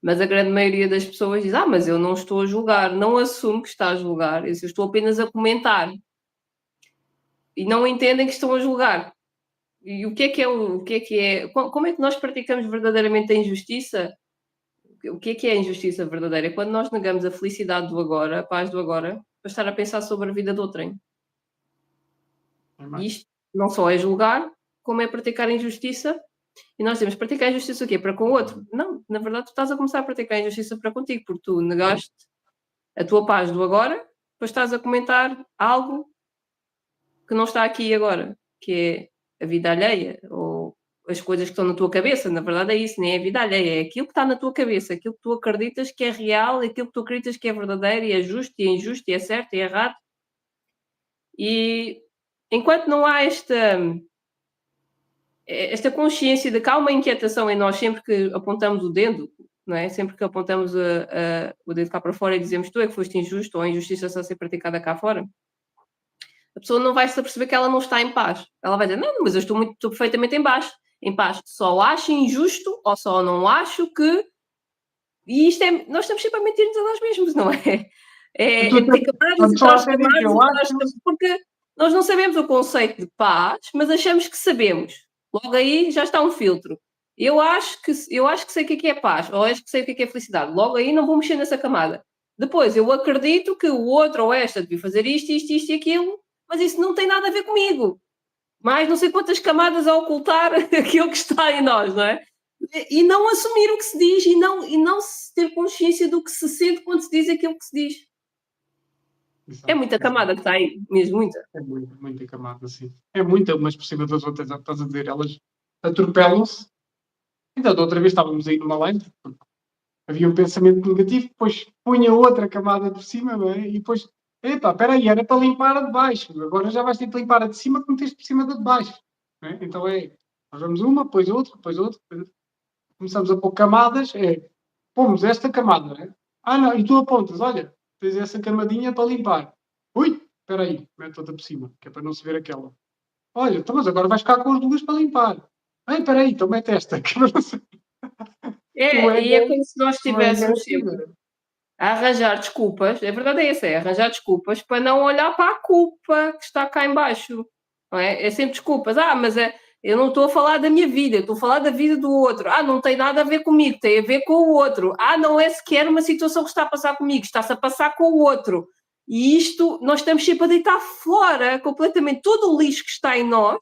mas a grande maioria das pessoas diz: mas eu não estou a julgar, não assume que está a julgar, eu estou apenas a comentar. E não entendem que estão a julgar. E o que é como é que nós praticamos verdadeiramente a injustiça? o que é a injustiça verdadeira? É quando nós negamos a felicidade do agora, a paz do agora, para estar a pensar sobre a vida de outrem. É E mais. isto não só é julgar, como é praticar injustiça. E nós temos praticar injustiça o quê? Para com o outro? Não, na verdade tu estás a começar a praticar injustiça para contigo, porque tu negaste a tua paz do agora, depois estás a comentar algo que não está aqui agora, que é a vida alheia, ou as coisas que estão na tua cabeça. Na verdade é isso, nem é a vida alheia, é aquilo que está na tua cabeça, aquilo que tu acreditas que é real, aquilo que tu acreditas que é verdadeiro e é justo e é injusto e é certo e é errado. E enquanto não há esta consciência de que há uma inquietação em nós sempre que apontamos o dedo, não é? Sempre que apontamos o dedo cá para fora e dizemos tu é que foste injusto ou a injustiça está a ser praticada cá fora, a pessoa não vai se aperceber que ela não está em paz. Ela vai dizer, não, mas eu estou perfeitamente em paz. Só acho injusto ou só não acho que... E isto é... Nós estamos sempre a mentir-nos a nós mesmos, não é? É ter A camadas pessoa atrás até de diz, camadas eu atrás de acho. camadas, porque nós não sabemos o conceito de paz, mas achamos que sabemos. Logo aí já está um filtro. Eu acho que sei o que é paz, ou acho que sei o que é felicidade. Logo aí não vou mexer nessa camada. Depois, eu acredito que o outro ou esta devia fazer isto e aquilo, mas isso não tem nada a ver comigo. Mais não sei quantas camadas a ocultar aquilo que está em nós, não é? E não assumir o que se diz e não se ter consciência do que se sente quando se diz aquilo que se diz. É Exato, muita exato. camada que está aí, mesmo muita. É muita, muita camada, sim. É muita, umas por cima das outras, estás a dizer, elas atropelam-se. Ainda da outra vez estávamos aí numa live, havia um pensamento negativo, depois punha outra camada por cima, não é? E depois, epá, espera aí, era para limpar a de baixo, agora já vais ter que limpar a de cima que meteste por cima da de baixo. Não é? Então nós vamos uma, depois outra, depois outra, começamos a pôr camadas, pomos esta camada, não é? Ah não, e tu apontas, olha, tens essa camadinha para limpar. Ui, espera aí, mete outra por cima, que é para não se ver aquela. Olha, então, mas agora vais ficar com as duas para limpar. Ai, espera aí, então mete esta, que eu não sei. E é como se nós Tu és estivéssemos assim, sempre a arranjar desculpas, a verdade é essa, é arranjar desculpas para não olhar para a culpa que está cá em baixo, não é? É sempre desculpas. Mas eu não estou a falar da minha vida, eu estou a falar da vida do outro. Não tem nada a ver comigo, tem a ver com o outro. Não é sequer uma situação que está a passar comigo, está-se a passar com o outro. E isto, nós estamos sempre a deitar fora completamente todo o lixo que está em nós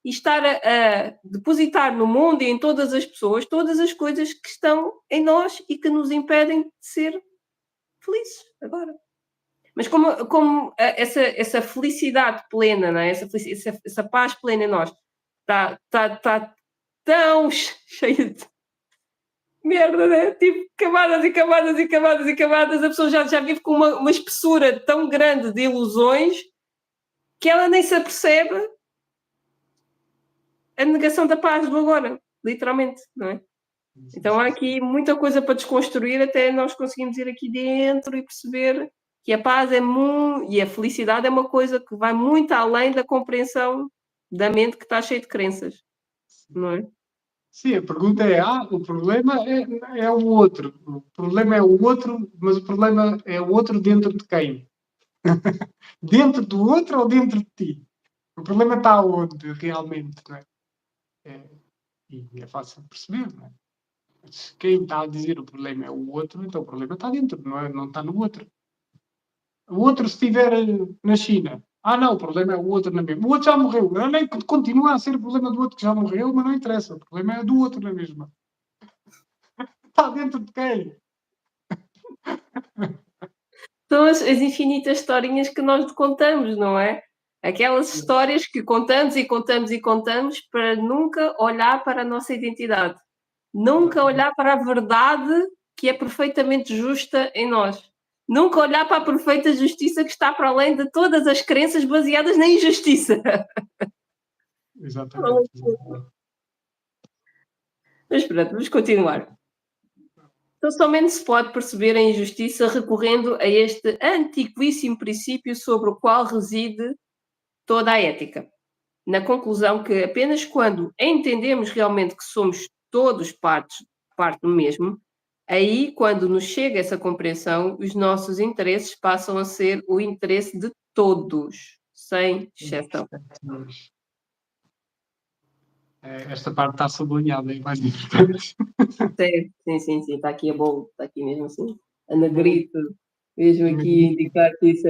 e estar a depositar no mundo e em todas as pessoas todas as coisas que estão em nós e que nos impedem de ser felizes agora. Mas como essa felicidade plena, não é? essa paz plena em nós está tão cheia de merda, né? Tipo, camadas e camadas e camadas e camadas, a pessoa já vive com uma espessura tão grande de ilusões que ela nem se apercebe a negação da paz do agora, literalmente, não é? Então há aqui muita coisa para desconstruir até nós conseguimos ir aqui dentro e perceber que a paz e a felicidade é uma coisa que vai muito além da compreensão da mente que está cheia de crenças, não é? Sim, a pergunta é: o problema é o outro. O problema é o outro, mas o problema é o outro dentro de quem? Dentro do outro ou dentro de ti? O problema está onde realmente, não é? E é fácil de perceber, não é? Se quem está a dizer o problema é o outro, então o problema está dentro, não está no outro. O outro, se estiver na China, não, o problema é o outro na mesma. O outro já morreu. Nem continua a ser o problema do outro que já morreu, mas não interessa. O problema é do outro na mesma. Está dentro de quem? São as infinitas historinhas que nós contamos, não é? Aquelas histórias que contamos e contamos e contamos para nunca olhar para a nossa identidade. Nunca olhar para a verdade que é perfeitamente justa em nós. Nunca olhar para a perfeita justiça que está para além de todas as crenças baseadas na injustiça. Exatamente. Mas pronto, vamos continuar. Então, somente se pode perceber a injustiça recorrendo a este antiquíssimo princípio sobre o qual reside toda a ética. Na conclusão que apenas quando entendemos realmente que somos todos parte do mesmo, aí, quando nos chega essa compreensão, os nossos interesses passam a ser o interesse de todos, sem exceção. Esta parte está sublinhada, é mais importante. Certo, sim, está aqui a bold, está aqui mesmo assim, a negrito, mesmo aqui a indicar que isso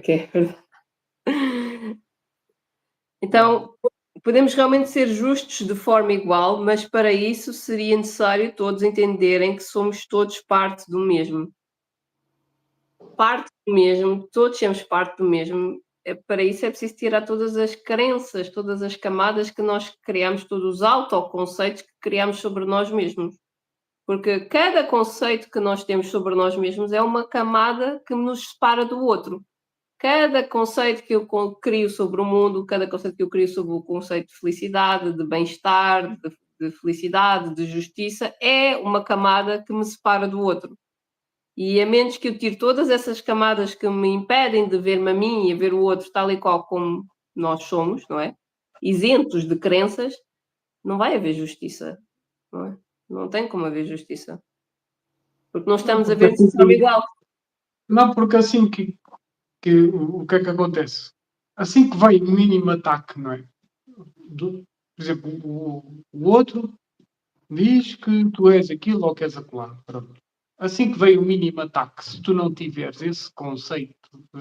que é verdade. Então, podemos realmente ser justos de forma igual, mas para isso seria necessário todos entenderem que somos todos parte do mesmo. Parte do mesmo, todos somos parte do mesmo. Para isso é preciso tirar todas as crenças, todas as camadas que nós criamos, todos os autoconceitos que criamos sobre nós mesmos. Porque cada conceito que nós temos sobre nós mesmos é uma camada que nos separa do outro. Cada conceito que eu crio sobre o mundo, cada conceito que eu crio sobre o conceito de felicidade, de bem-estar, de felicidade, de justiça, é uma camada que me separa do outro. E a menos que eu tire todas essas camadas que me impedem de ver-me a mim e a ver o outro tal e qual como nós somos, não é? Isentos de crenças, não vai haver justiça, não é? Não tem como haver justiça. Porque não Não, estamos a porque ver de forma igual. não, porque assim que o que é que acontece? Assim que vem o mínimo ataque, não é? Por exemplo, o outro diz que tu és aquilo ou que és acolá. Pronto. Assim que vem o mínimo ataque, se tu não tiveres esse conceito,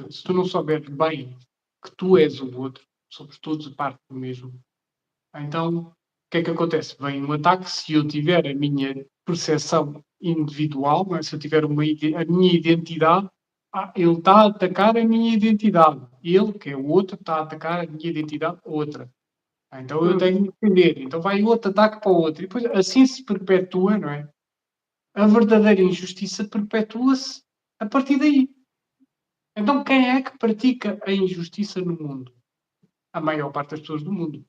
se tu não souberes bem que tu és o outro, somos todos parte do mesmo, então o que é que acontece? Vem um ataque se eu tiver a minha percepção individual, não é? Se eu tiver a minha identidade, ele está a atacar a minha identidade. Ele, que é o outro, está a atacar a minha identidade outra. Então eu tenho que defender. Então vai outro ataque para o outro. E depois assim se perpetua, não é? A verdadeira injustiça perpetua-se a partir daí. Então quem é que pratica a injustiça no mundo? A maior parte das pessoas do mundo.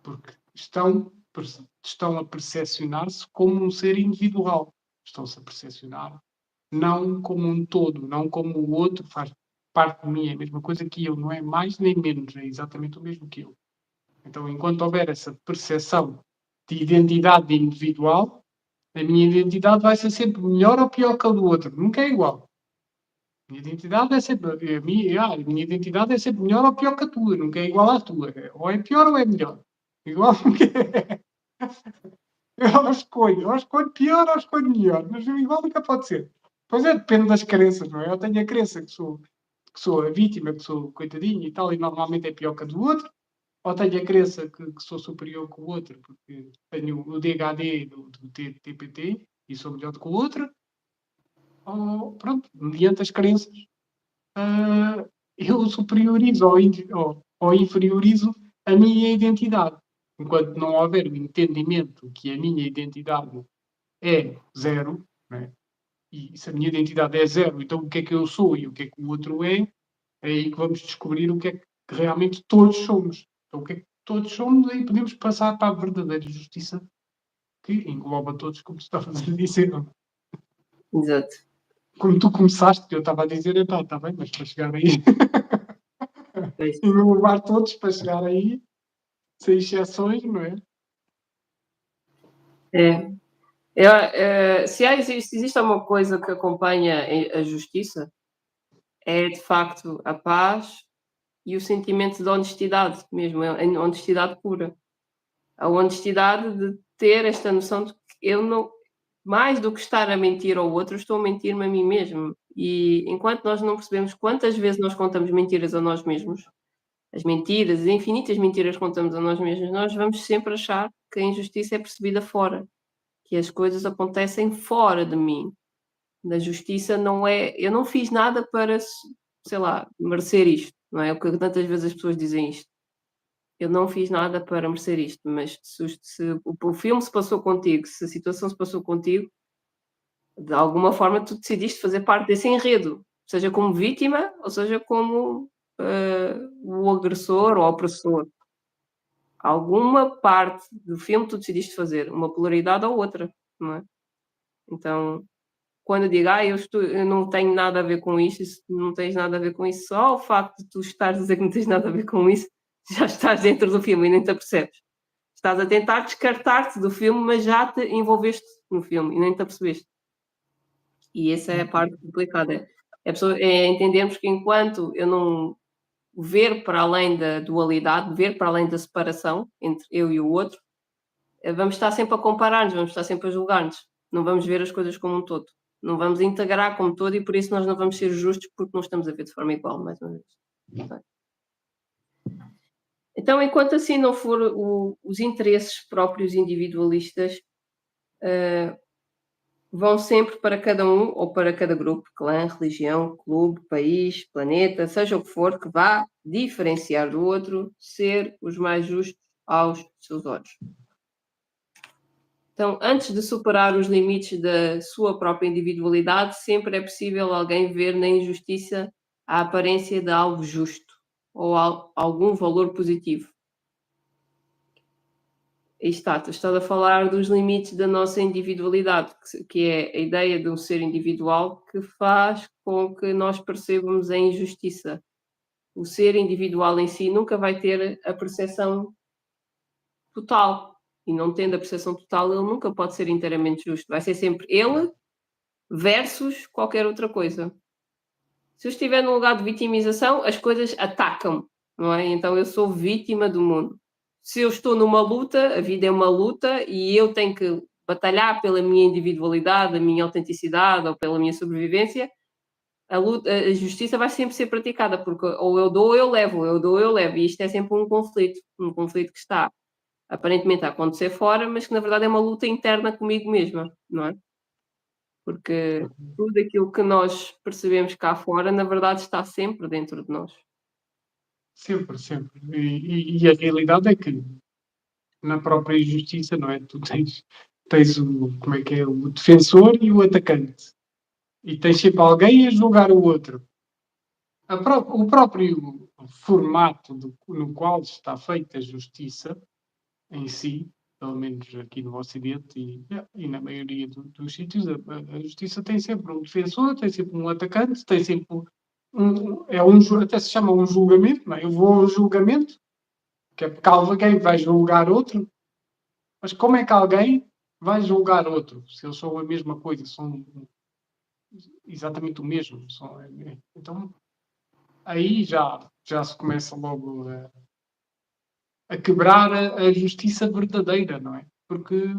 Porque estão a percepcionar-se como um ser individual. Estão-se a percepcionar não como um todo, não como o outro faz parte de mim, é a mesma coisa que eu, não é mais nem menos, é exatamente o mesmo que eu. Então, enquanto houver essa percepção de identidade individual, a minha identidade vai ser sempre melhor ou pior que a do outro, nunca é igual. A minha identidade é sempre, a minha identidade é sempre melhor ou pior que a tua, nunca é igual à tua. Ou é pior ou é melhor. Igual que é. Ou escolho pior ou escolho melhor, mas igual nunca pode ser. Pois é, depende das crenças, não é? Eu tenho a crença que sou a vítima, que sou coitadinho e tal, e normalmente é pior que a do outro, ou tenho a crença que sou superior que o outro, porque tenho o DHD do TPT e sou melhor do que o outro, ou pronto, mediante as crenças, eu superiorizo ou inferiorizo a minha identidade. Enquanto não houver o entendimento que a minha identidade é zero, né? E se a minha identidade é zero, então o que é que eu sou e o que é que o outro é aí que vamos descobrir o que é que realmente todos somos. Então, o que é que todos somos, aí podemos passar para a verdadeira justiça que engloba todos, como tu estavas a dizer. Exato. Como tu começaste, que eu estava a dizer, está bem, mas para chegar aí, Pois. englobar todos para chegar aí, sem exceções, não é? É. Se existe alguma coisa que acompanha a justiça, é de facto a paz e o sentimento de honestidade mesmo, a honestidade pura. A honestidade de ter esta noção de que eu não, mais do que estar a mentir ao outro, estou a mentir-me a mim mesmo. E enquanto nós não percebemos quantas vezes nós contamos mentiras a nós mesmos, as mentiras, as infinitas mentiras que contamos a nós mesmos, nós vamos sempre achar que a injustiça é percebida fora, que as coisas acontecem fora de mim. Na justiça não é, eu não fiz nada para, sei lá, merecer isto, não é? O que tantas vezes as pessoas dizem isto. Eu não fiz nada para merecer isto, mas se o filme se passou contigo, se a situação se passou contigo, de alguma forma tu decidiste fazer parte desse enredo, seja como vítima ou seja como o agressor ou opressor. Alguma parte do filme tu decidiste fazer, uma polaridade ou outra, não é? Então, quando eu digo: eu não tenho nada a ver com isto", isso não tens nada a ver com isso, só o facto de tu estares a dizer que não tens nada a ver com isso, já estás dentro do filme e nem te apercebes. Estás a tentar descartar-te do filme, mas já te envolveste no filme e nem te apercebeste. E essa é a parte complicada. É entendermos que enquanto eu não ver para além da dualidade, ver para além da separação entre eu e o outro, vamos estar sempre a comparar-nos, vamos estar sempre a julgar-nos. Não vamos ver as coisas como um todo. Não vamos integrar como todo e por isso nós não vamos ser justos porque não estamos a ver de forma igual, mais uma vez. Ok. Então, enquanto assim não for os interesses próprios individualistas, vão sempre para cada um ou para cada grupo, clã, religião, clube, país, planeta, seja o que for, que vá diferenciar do outro, ser os mais justos aos seus olhos. Então, antes de superar os limites da sua própria individualidade, sempre é possível alguém ver na injustiça a aparência de algo justo ou algum valor positivo. Aí está, tu estás a falar dos limites da nossa individualidade, que é a ideia de um ser individual que faz com que nós percebamos a injustiça. O ser individual em si nunca vai ter a percepção total. E não tendo a percepção total, ele nunca pode ser inteiramente justo. Vai ser sempre ele versus qualquer outra coisa. Se eu estiver num lugar de vitimização, as coisas atacam, não é? Então eu sou vítima do mundo. Se eu estou numa luta, a vida é uma luta e eu tenho que batalhar pela minha individualidade, a minha autenticidade ou pela minha sobrevivência, a justiça vai sempre ser praticada, porque ou eu dou ou eu levo, eu dou ou eu levo, e isto é sempre um conflito que está aparentemente a acontecer fora, mas que na verdade é uma luta interna comigo mesma, não é? Porque tudo aquilo que nós percebemos cá fora, na verdade, está sempre dentro de nós. Sempre, sempre. E a realidade é que na própria injustiça, não é? Tu tens o, como é que é, o defensor e o atacante. E tens sempre alguém a julgar o outro. O próprio formato no qual está feita a justiça em si, pelo menos aqui no Ocidente e na maioria dos sítios, a justiça tem sempre um defensor, tem sempre um atacante, tem sempre até se chama um julgamento, não é? Eu vou ao julgamento, que é porque alguém vai julgar outro, mas como é que alguém vai julgar outro se eles são a mesma coisa, são exatamente o mesmo? Então aí já se começa logo a quebrar a justiça verdadeira, não é? Porque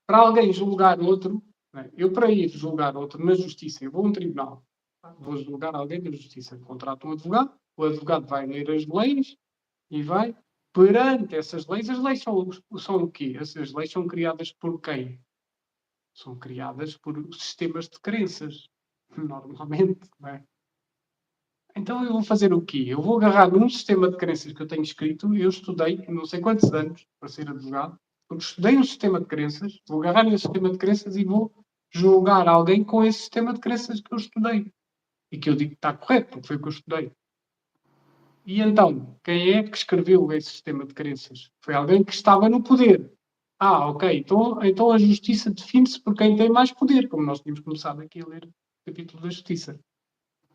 para alguém julgar outro, não é? Eu para ir julgar outro na justiça, eu vou a um tribunal, vou julgar alguém na justiça, contrato um advogado, o advogado vai ler as leis e vai, perante essas leis, as leis são o quê? Essas leis são criadas por quem? São criadas por sistemas de crenças, normalmente, não é? Então eu vou fazer o quê? Eu vou agarrar num sistema de crenças que eu tenho escrito, eu estudei não sei quantos anos para ser advogado, porque estudei um sistema de crenças, vou agarrar nesse sistema de crenças e vou julgar alguém com esse sistema de crenças que eu estudei. E que eu digo que está correto, porque foi o que eu estudei. E então, quem é que escreveu esse sistema de crenças? Foi alguém que estava no poder. Ah, ok, então a justiça define-se por quem tem mais poder, como nós tínhamos começado aqui a ler o capítulo da justiça.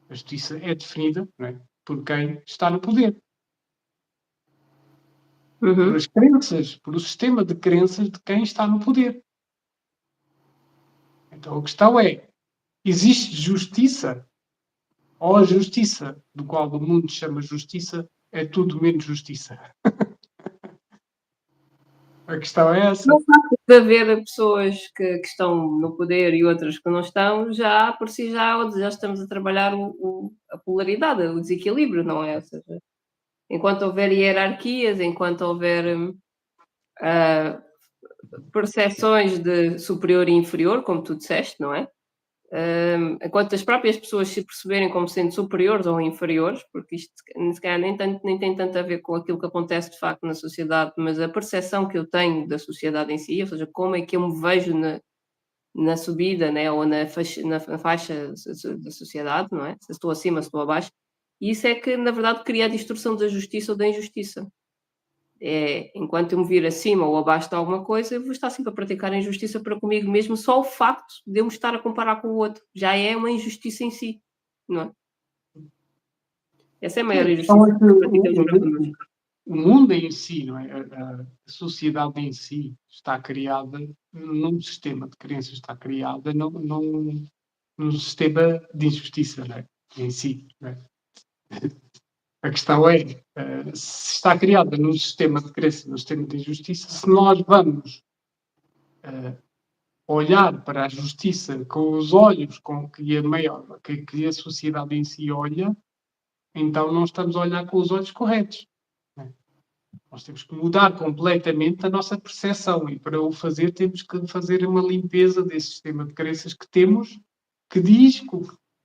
A justiça é definida, não é, por quem está no poder. Por as crenças, por o sistema de crenças de quem está no poder. Então a questão é: existe justiça? Ou a justiça, do qual o mundo chama justiça, é tudo menos justiça? A questão é essa. Não facto de haver pessoas que estão no poder e outras que não estão, já por si já estamos a trabalhar a polaridade, o desequilíbrio, não é? Ou seja, enquanto houver hierarquias, enquanto houver ah, percepções de superior e inferior, como tu disseste, não é? Enquanto as próprias pessoas se perceberem como sendo superiores ou inferiores, porque isto se calhar nem tem tanto a ver com aquilo que acontece de facto na sociedade, mas a percepção que eu tenho da sociedade em si, ou seja, como é que eu me vejo na subida, né, ou na faixa da sociedade, não é? Se estou acima, se estou abaixo, e isso é que na verdade cria a distorção da justiça ou da injustiça. É, enquanto eu me vir acima ou abaixo de alguma coisa, eu vou estar sempre a praticar a injustiça para comigo mesmo, só o facto de eu me estar a comparar com o outro, já é uma injustiça em si, não é? Essa é a Sim, maior a questão injustiça é que que praticamos para connosco. o mundo em si, não é? A sociedade em si está criada num sistema de crenças, está criada num sistema de injustiça, não é? Em si, não é? A questão é, se está criada num sistema de crença, num sistema de injustiça, se nós vamos olhar para a justiça com os olhos com que a sociedade em si olha, então não estamos a olhar com os olhos corretos. Né? Nós temos que mudar completamente a nossa percepção e para o fazer temos que fazer uma limpeza desse sistema de crenças que temos, que diz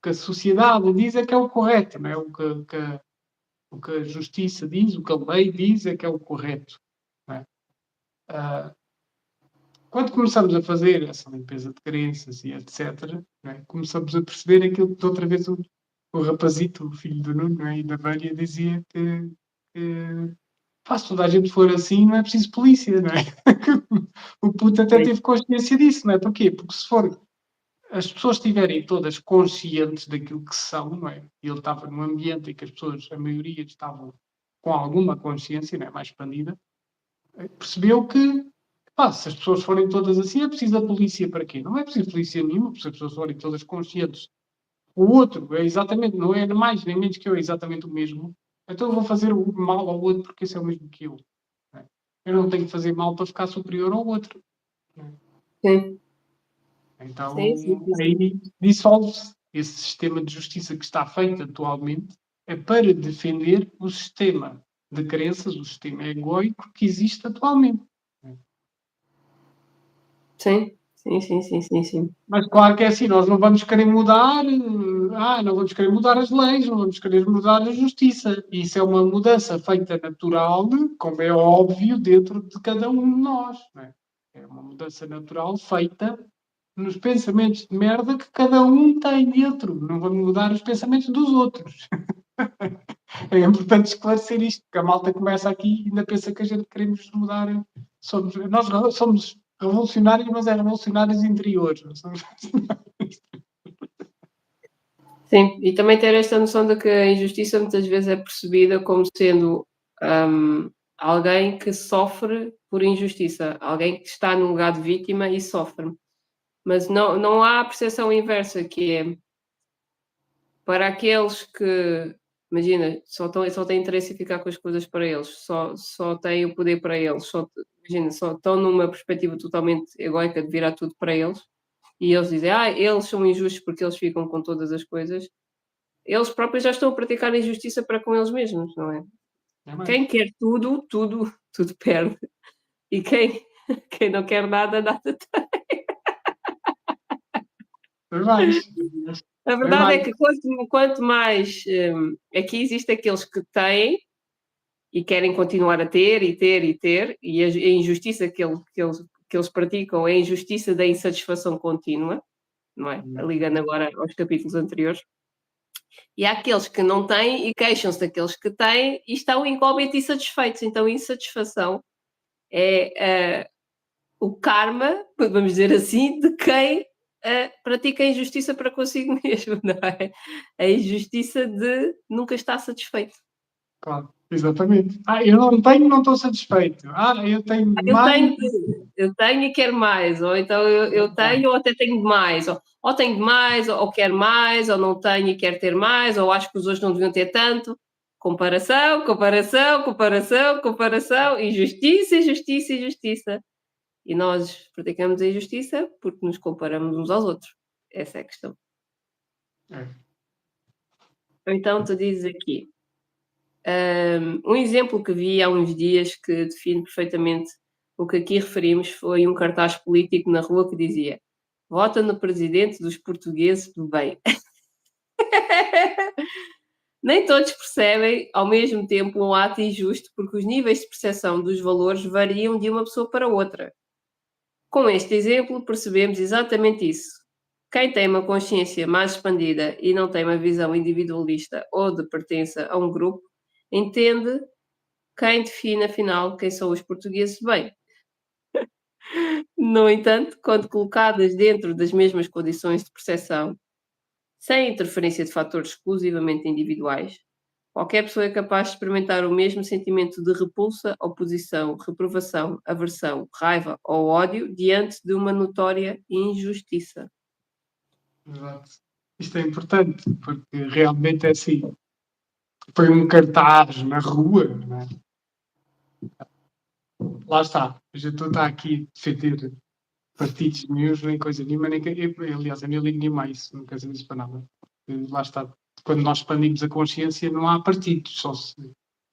que a sociedade diz é que é o correto, não é? O que a justiça diz, o que a lei diz é que é o correto. Não é? Quando começamos a fazer essa limpeza de crenças e etc., não é? Começamos a perceber aquilo que outra vez o rapazito, o filho do Nuno, não é? E da Vânia, dizia que se toda a gente for assim, não é preciso polícia, não é? O puto até teve consciência disso, não é? Porquê? Porque se for as pessoas estiverem todas conscientes daquilo que são, não é? E ele estava num ambiente em que as pessoas, a maioria, estavam com alguma consciência, não é? Mais expandida, percebeu que se as pessoas forem todas assim, é preciso a polícia para quê? Não é preciso polícia nenhuma, porque se as pessoas forem todas conscientes. O outro é exatamente, não é mais nem menos que eu, é exatamente o mesmo. Então eu vou fazer o mal ao outro porque esse é o mesmo que eu. Não é? Eu não tenho que fazer mal para ficar superior ao outro. Não é? Sim. Então Sim, sim, sim. aí dissolve-se esse sistema de justiça que está feito atualmente, é para defender o sistema de crenças, o sistema egóico que existe atualmente. Sim, sim, sim, sim, sim, sim. Mas claro que é assim, nós não vamos querer mudar, não vamos querer mudar as leis, não vamos querer mudar a justiça. Isso é uma mudança feita natural, como é óbvio, dentro de cada um de nós. Não é? É uma mudança natural feita nos pensamentos de merda que cada um tem dentro. Não vamos mudar os pensamentos dos outros. É importante esclarecer isto, porque a malta começa aqui e ainda pensa que a gente queremos mudar. Nós somos revolucionários, mas é revolucionários interiores. Não somos... Sim, e também ter esta noção de que a injustiça muitas vezes é percebida como sendo, alguém que sofre por injustiça, alguém que está no lugar de vítima e sofre. Mas não há a percepção inversa, que é para aqueles que, imagina, só têm interesse em ficar com as coisas para eles, só têm o poder para eles, imagina, só estão numa perspectiva totalmente egóica de virar tudo para eles, e eles dizem: eles são injustos porque eles ficam com todas as coisas", eles próprios já estão a praticar a injustiça para com eles mesmos, não é? É mais. Quem quer tudo, tudo perde. E quem não quer nada, nada tem. É mais. A É verdade é mais. que quanto mais, aqui existem aqueles que têm e querem continuar a ter e ter e ter, e a injustiça que eles praticam é a injustiça da insatisfação contínua, não é? Ligando agora aos capítulos anteriores. E há aqueles que não têm e queixam-se daqueles que têm e estão igualmente insatisfeitos. Então, insatisfação é o karma, vamos dizer assim, de quem pratica a injustiça para consigo mesmo, não é? A injustiça de nunca estar satisfeito. Claro, exatamente. Eu não tenho, não estou satisfeito. Eu tenho Eu mais. tenho, eu tenho e quero mais, ou então eu tenho ou até tenho demais, ou tenho demais, ou quero mais, ou não tenho e quero ter mais, ou acho que os outros não deviam ter tanto. Comparação, comparação, comparação, comparação, injustiça, injustiça, injustiça. E nós praticamos a injustiça porque nos comparamos uns aos outros. Essa é a questão. É, Ou então tu dizes aqui, um exemplo que vi há uns dias que define perfeitamente o que aqui referimos foi um cartaz político na rua que dizia: "Vota no presidente dos portugueses do bem". Nem todos percebem ao mesmo tempo um ato injusto porque os níveis de percepção dos valores variam de uma pessoa para outra. Com este exemplo, percebemos exatamente isso. Quem tem uma consciência mais expandida e não tem uma visão individualista ou de pertença a um grupo, entende quem define, afinal, quem são os portugueses bem. No entanto, quando colocadas dentro das mesmas condições de percepção, sem interferência de fatores exclusivamente individuais, qualquer pessoa é capaz de experimentar o mesmo sentimento de repulsa, oposição, reprovação, aversão, raiva ou ódio diante de uma notória injustiça. exato. Isto é importante, porque realmente é assim. foi um cartaz na rua, não é? Lá está, a gente não está aqui a defender partidos nenhums, nem coisa nenhuma, aliás, eu nem ligo nenhuma a isso, não quero dizer isso para nada. Lá está, quando nós expandimos a consciência, não há partidos,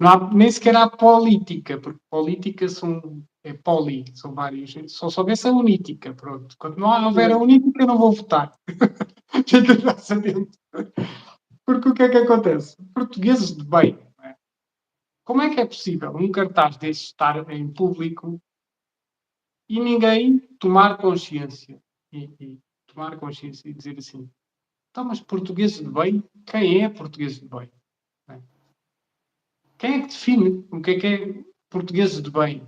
não há, nem sequer há política, porque política é poli, são vários, só se houvesse a unítica, pronto. Quando não houver a unítica, eu não vou votar. Fica já sabendo. Porque o que é que acontece? Portugueses de bem, não é? Como é que é possível um cartaz desse estar em público e ninguém tomar consciência? E tomar consciência e dizer assim, então, mas portugueses de bem? Quem é português de bem? Não é? Quem é que define o que é portugueses de bem?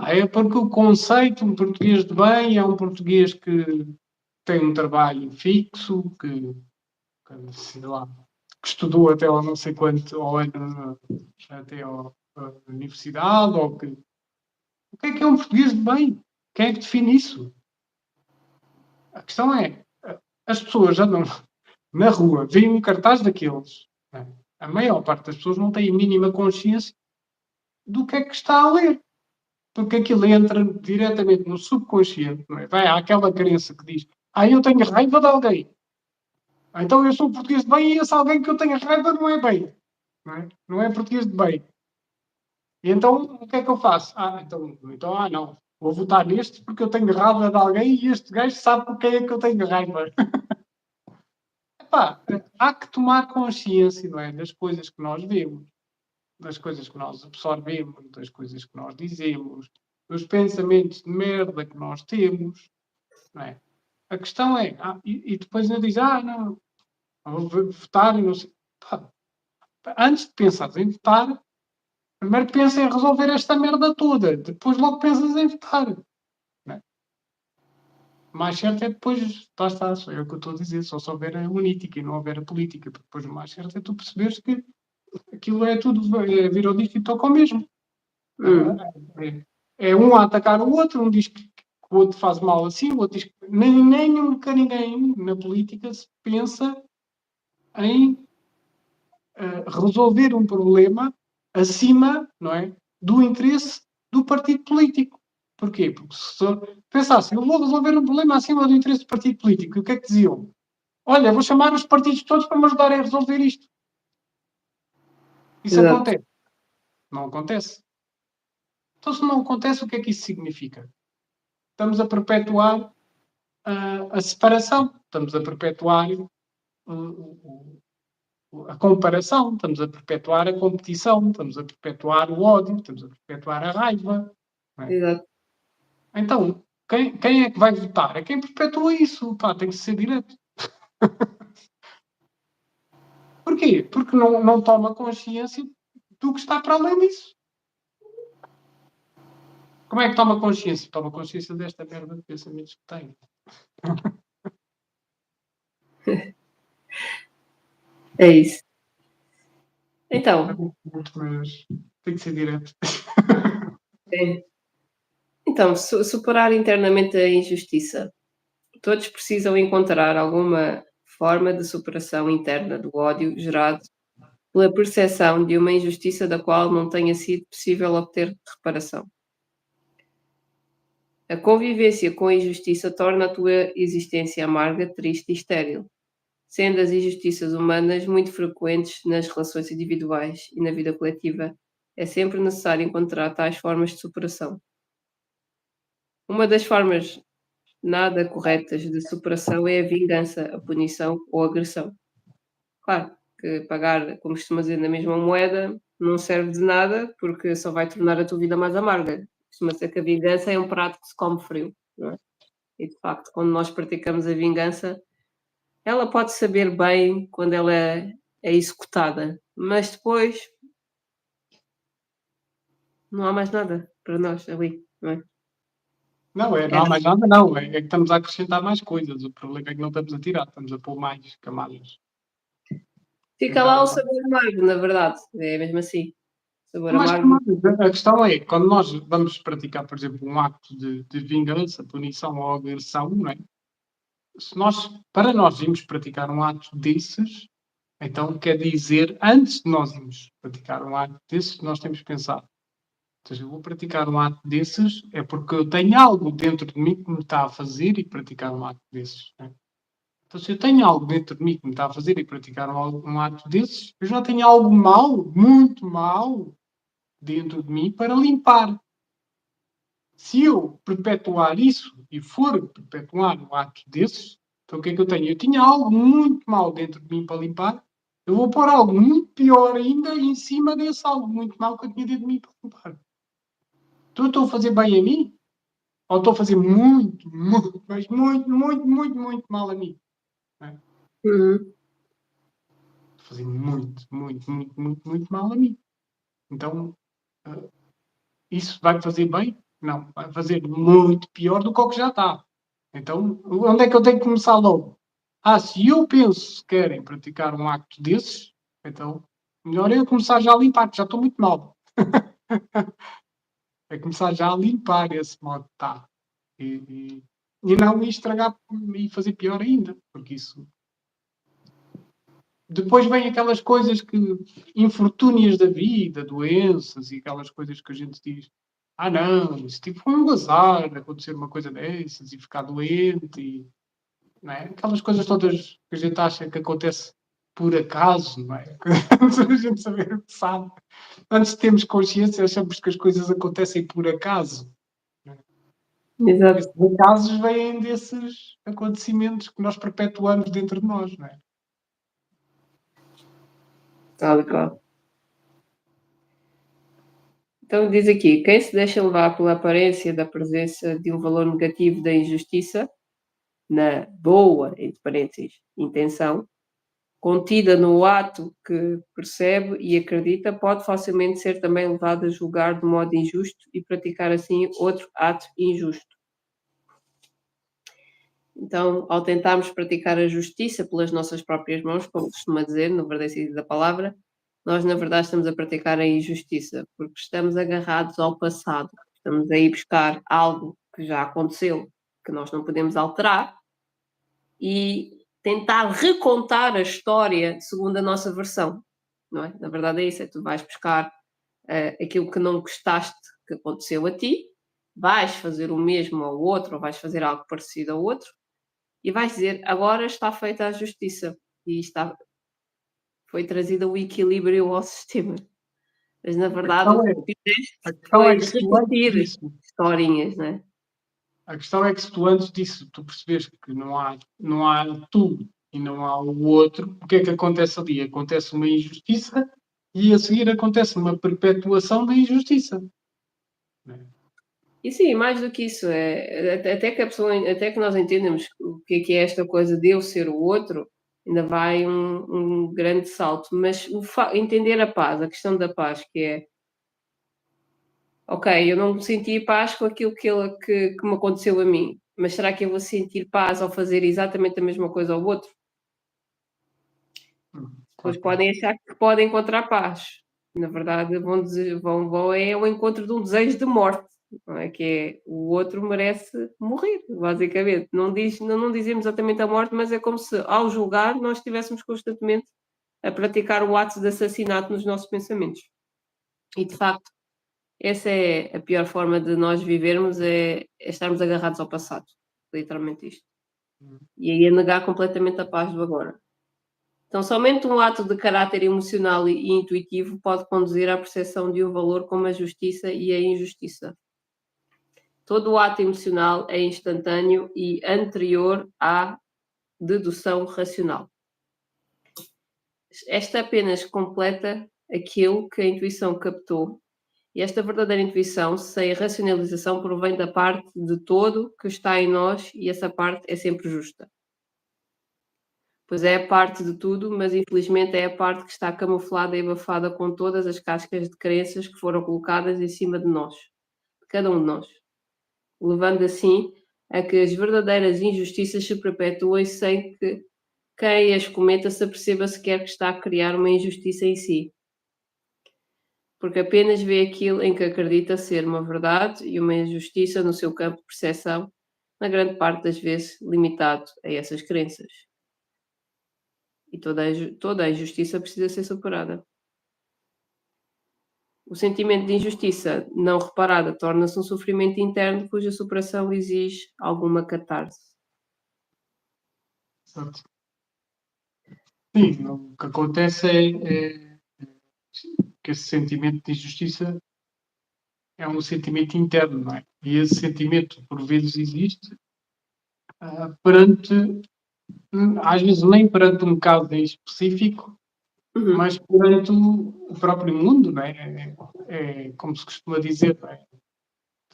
É porque o conceito de português de bem é um português que tem um trabalho fixo, que sei lá, que estudou até ao não sei quanto, ao ano, até à universidade, ou que... O que é um português de bem? Quem é que define isso? A questão é, as pessoas andam na rua, veem um cartaz daqueles, não é? A maior parte das pessoas não tem a mínima consciência do que é que está a ler. Porque aquilo entra diretamente no subconsciente, não é? Vai àquela crença que diz, eu tenho raiva de alguém. Então eu sou português de bem e esse alguém que eu tenho raiva não é bem. Não é português de bem. E então o que é que eu faço? Não. Vou votar neste porque eu tenho raiva de alguém e este gajo sabe por quem é que eu tenho raiva. Epá, há que tomar consciência, não é? Das coisas que nós vemos, das coisas que nós absorvemos, das coisas que nós dizemos, dos pensamentos de merda que nós temos, não é? A questão é, e depois ainda diz, não, vou votar e não sei. Pá, antes de pensar em votar, primeiro pensa em resolver esta merda toda, depois logo pensas em votar. Não é? O mais certo é depois, lá está, só é o que eu estou a dizer, só se houver a política e não houver a política, porque depois o mais certo é tu perceberes que aquilo é tudo, vir ao disto e toca ao mesmo. É um a atacar o outro, um diz que o outro faz mal assim, o outro diz que nunca ninguém na política se pensa em resolver um problema acima, não é, do interesse do partido político. Porquê? Porque se pensassem, eu vou resolver um problema acima do interesse do partido político, o que é que diziam? Olha, vou chamar os partidos todos para me ajudarem a resolver isto. Isso Exato. acontece? Não acontece. Então, se não acontece, o que é que isso significa? Estamos a perpetuar a separação, estamos a perpetuar a comparação, estamos a perpetuar a competição, estamos a perpetuar o ódio, estamos a perpetuar a raiva. Não é? Exato. Então, quem é que vai votar? É quem perpetua isso. Pá, tem que ser direto. Porquê? Porque não toma consciência do que está para além disso. Como é que toma consciência? Toma consciência desta merda de pensamentos que tem. É isso. Então, Mas tem que ser direto. então, superar internamente a injustiça. Todos precisam encontrar alguma forma de superação interna do ódio gerado pela percepção de uma injustiça da qual não tenha sido possível obter reparação. A convivência com a injustiça torna a tua existência amarga, triste e estéril, sendo as injustiças humanas muito frequentes nas relações individuais e na vida coletiva. É sempre necessário encontrar tais formas de superação. Uma das formas nada corretas de superação é a vingança, a punição ou a agressão. Claro que pagar, como costuma dizer, na mesma moeda não serve de nada, porque só vai tornar a tua vida mais amarga. Costuma ser que a vingança é um prato que se come frio, não é? E de facto, quando nós praticamos a vingança, ela pode saber bem quando ela é executada, mas depois não há mais nada para nós ali, não é? Não É, há mais nada, não. É que estamos a acrescentar mais coisas. O problema é que não estamos a tirar, estamos a pôr mais camadas. fica lá o sabor amargo, na verdade, é mesmo assim. Sabor Mais amargo. camadas. A questão é, quando nós vamos praticar, por exemplo, um acto de vingança, punição ou agressão, não é? Para nós irmos praticar um ato desses, Então, quer dizer, antes de nós irmos praticar um ato desses, nós temos que pensar. Ou seja, eu vou praticar um ato desses é porque eu tenho algo dentro de mim que me está a fazer e praticar um ato desses. Né? Então, se eu tenho algo dentro de mim que me está a fazer e praticar um ato desses, eu já tenho algo mau, muito mau, dentro de mim para limpar. Se eu perpetuar isso e for perpetuar um ato desses, então o que é que eu tenho? Eu tinha algo muito mau dentro de mim para limpar, eu vou pôr algo muito pior ainda em cima desse algo muito mau que eu tinha dentro de mim para limpar. Então eu estou a fazer bem a mim? Ou estou a fazer muito, muito, mas muito, muito, muito, muito mal a mim? Uhum. Estou a fazer muito, muito, muito, muito, muito mal a mim. Então, isso vai fazer bem? Não, vai fazer muito pior do que o que já está. Então, onde é que eu tenho que começar logo? Se eu penso que querem praticar um acto desses, então, melhor é eu começar já a limpar, que já estou muito mal. É começar já a limpar esse modo que está. E não me estragar e fazer pior ainda, porque isso. Depois vem aquelas coisas que. Infortúnios da vida, doenças e aquelas coisas que a gente diz. Não, isso tipo foi um azar acontecer uma coisa dessas e ficar doente e. Não é? Aquelas coisas todas que a gente acha que acontece por acaso, não é? Antes a gente saber o que sabe. Antes de termos consciência, achamos que as coisas acontecem por acaso. Exato. Esses acasos vêm desses acontecimentos que nós perpetuamos dentro de nós, não é? Tal e qual. Então diz aqui, quem se deixa levar pela aparência da presença de um valor negativo da injustiça, na boa, entre parênteses, intenção, contida no ato que percebe e acredita, pode facilmente ser também levado a julgar de modo injusto e praticar assim outro ato injusto. Então, ao tentarmos praticar a justiça pelas nossas próprias mãos, como costuma dizer, no verdadeiro sentido da palavra, nós, na verdade, estamos a praticar a injustiça, porque estamos agarrados ao passado. Estamos a ir buscar algo que já aconteceu, que nós não podemos alterar, e tentar recontar a história segundo a nossa versão, não é? Na verdade é isso, tu vais buscar aquilo que não gostaste que aconteceu a ti, vais fazer o mesmo ao outro, ou vais fazer algo parecido ao outro, e vais dizer, agora está feita a justiça, e foi trazido o equilíbrio ao sistema. Mas na A verdade o questão que é, tu fizeste a questão é foi que se tu antes repetir disso, historinhas, não é? a questão é que se tu antes disso tu percebes que não há tu e não há o outro, o que é que acontece ali? Acontece uma injustiça e a seguir acontece uma perpetuação da injustiça. Não é? E sim, mais do que isso, até que a pessoa, até que nós entendemos o que é esta coisa de eu ser o outro, ainda vai um grande salto. Mas entender a paz, a questão da paz, que é, ok, eu não senti paz com aquilo que me aconteceu a mim, mas será que eu vou sentir paz ao fazer exatamente a mesma coisa ao outro? Depois Claro que não. podem achar que podem encontrar paz. Na verdade, vão é ao encontro de um desejo de morte, não é? Que é o outro merece morrer, basicamente. Não dizemos exatamente a morte, mas é como se, ao julgar, nós estivéssemos constantemente a praticar o ato de assassinato nos nossos pensamentos. E, de facto, essa é a pior forma de nós vivermos, é estarmos agarrados ao passado. Literalmente isto. E aí é negar completamente a paz do agora. Então, somente um ato de caráter emocional e intuitivo pode conduzir à percepção de um valor como a justiça e a injustiça. Todo o ato emocional é instantâneo e anterior à dedução racional. Esta apenas completa aquilo que a intuição captou, e esta verdadeira intuição, sem racionalização, provém da parte de todo que está em nós, e essa parte é sempre justa. Pois é a parte de tudo, mas infelizmente é a parte que está camuflada e abafada com todas as cascas de crenças que foram colocadas em cima de nós, de cada um de nós, levando assim a que as verdadeiras injustiças se perpetuem sem que quem as cometa se aperceba sequer que está a criar uma injustiça em si, porque apenas vê aquilo em que acredita ser uma verdade e uma injustiça no seu campo de percepção, na grande parte das vezes limitado a essas crenças. E toda a injustiça precisa ser superada. O sentimento de injustiça não reparada torna-se um sofrimento interno cuja superação exige alguma catarse. Exato. Sim, o que acontece é que esse sentimento de injustiça é um sentimento interno, não é? E esse sentimento, por vezes, existe perante, às vezes nem perante um caso em específico, Uhum. mas perante o próprio mundo, não é? É como se costuma dizer, não é?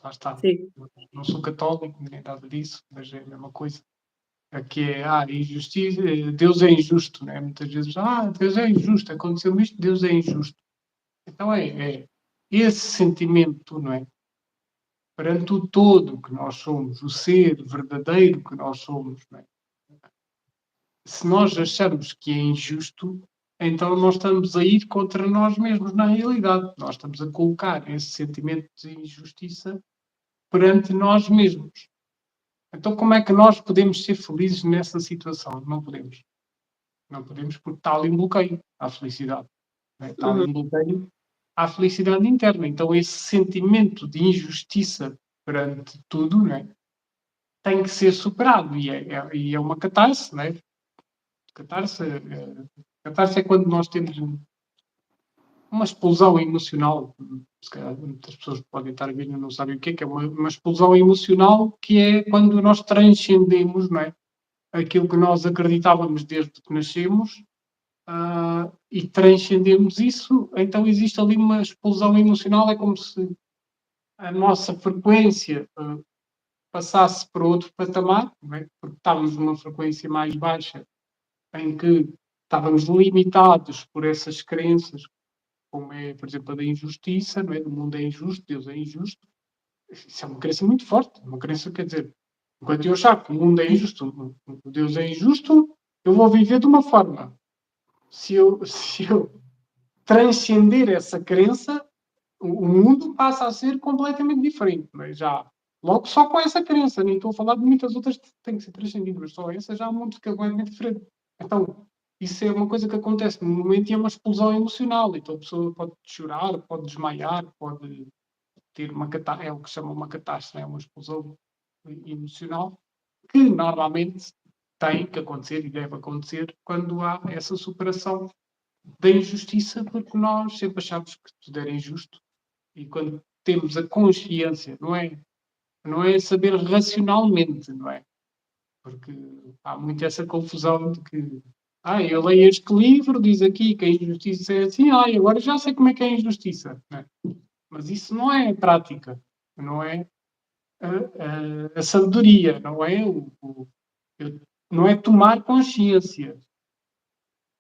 Lá está. Sim. Não sou católico, nem nada disso, mas é a mesma coisa. Que é, injustiça, Deus é injusto, né? Muitas vezes, Deus é injusto, aconteceu isto, Deus é injusto. Então é esse sentimento, não é? Perante o todo que nós somos, o ser verdadeiro que nós somos, não é? Se nós acharmos que é injusto, então nós estamos a ir contra nós mesmos na realidade. Nós estamos a colocar esse sentimento de injustiça perante nós mesmos. Então, como é que nós podemos ser felizes nessa situação? Não podemos. Não podemos porque está ali um bloqueio à felicidade. Né? Está ali Uhum. um bloqueio à felicidade interna. Então, esse sentimento de injustiça perante tudo, né, tem que ser superado. E é uma catarse. Né? Catarse é quando nós temos uma explosão emocional. Se calhar muitas pessoas podem estar a ver e não sabem o que é uma explosão emocional, que é quando nós transcendemos, não é? Aquilo que nós acreditávamos desde que nascemos, e transcendemos isso, então existe ali uma explosão emocional, é como se a nossa frequência passasse para outro patamar, não é? Porque estávamos numa frequência mais baixa, em que estávamos limitados por essas crenças, como é, por exemplo, a da injustiça, não é? O mundo é injusto, Deus é injusto. Isso é uma crença muito forte, uma crença, quer dizer, enquanto eu achar que o mundo é injusto, o Deus é injusto, eu vou viver de uma forma. Se eu transcender essa crença, o mundo passa a ser completamente diferente. Mas já, logo só com essa crença, nem estou a falar de muitas outras que têm que ser transcendidas, mas só essa já o mundo fica completamente diferente. Então, isso é uma coisa que acontece no momento e é uma explosão emocional. Então a pessoa pode chorar, pode desmaiar, pode ter uma catástrofe, é o que se chama uma catástrofe, é uma explosão emocional, que normalmente tem que acontecer e deve acontecer quando há essa superação da injustiça, porque nós sempre achamos que tudo era injusto e quando temos a consciência, não é saber racionalmente, não é? Porque há muito essa confusão de que eu leio este livro, diz aqui que a injustiça é assim, agora já sei como é que é a injustiça. Não é? Mas isso não é prática, não é a sabedoria, não é não é tomar consciência.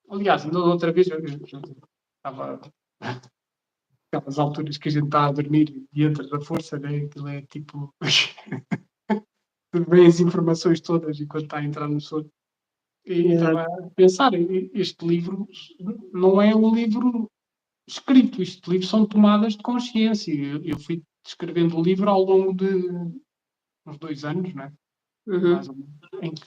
Aliás, ainda outra vez eu estava aquelas alturas que a gente está a dormir e entra na força, né? Aquilo é tipo. Vem as informações todas enquanto está a entrar no sono. E estava Exato. a pensar, este livro não é um livro escrito, este livro são tomadas de consciência. Eu fui escrevendo o livro ao longo de uns 2 anos, né? Mais Uhum. ou menos, em que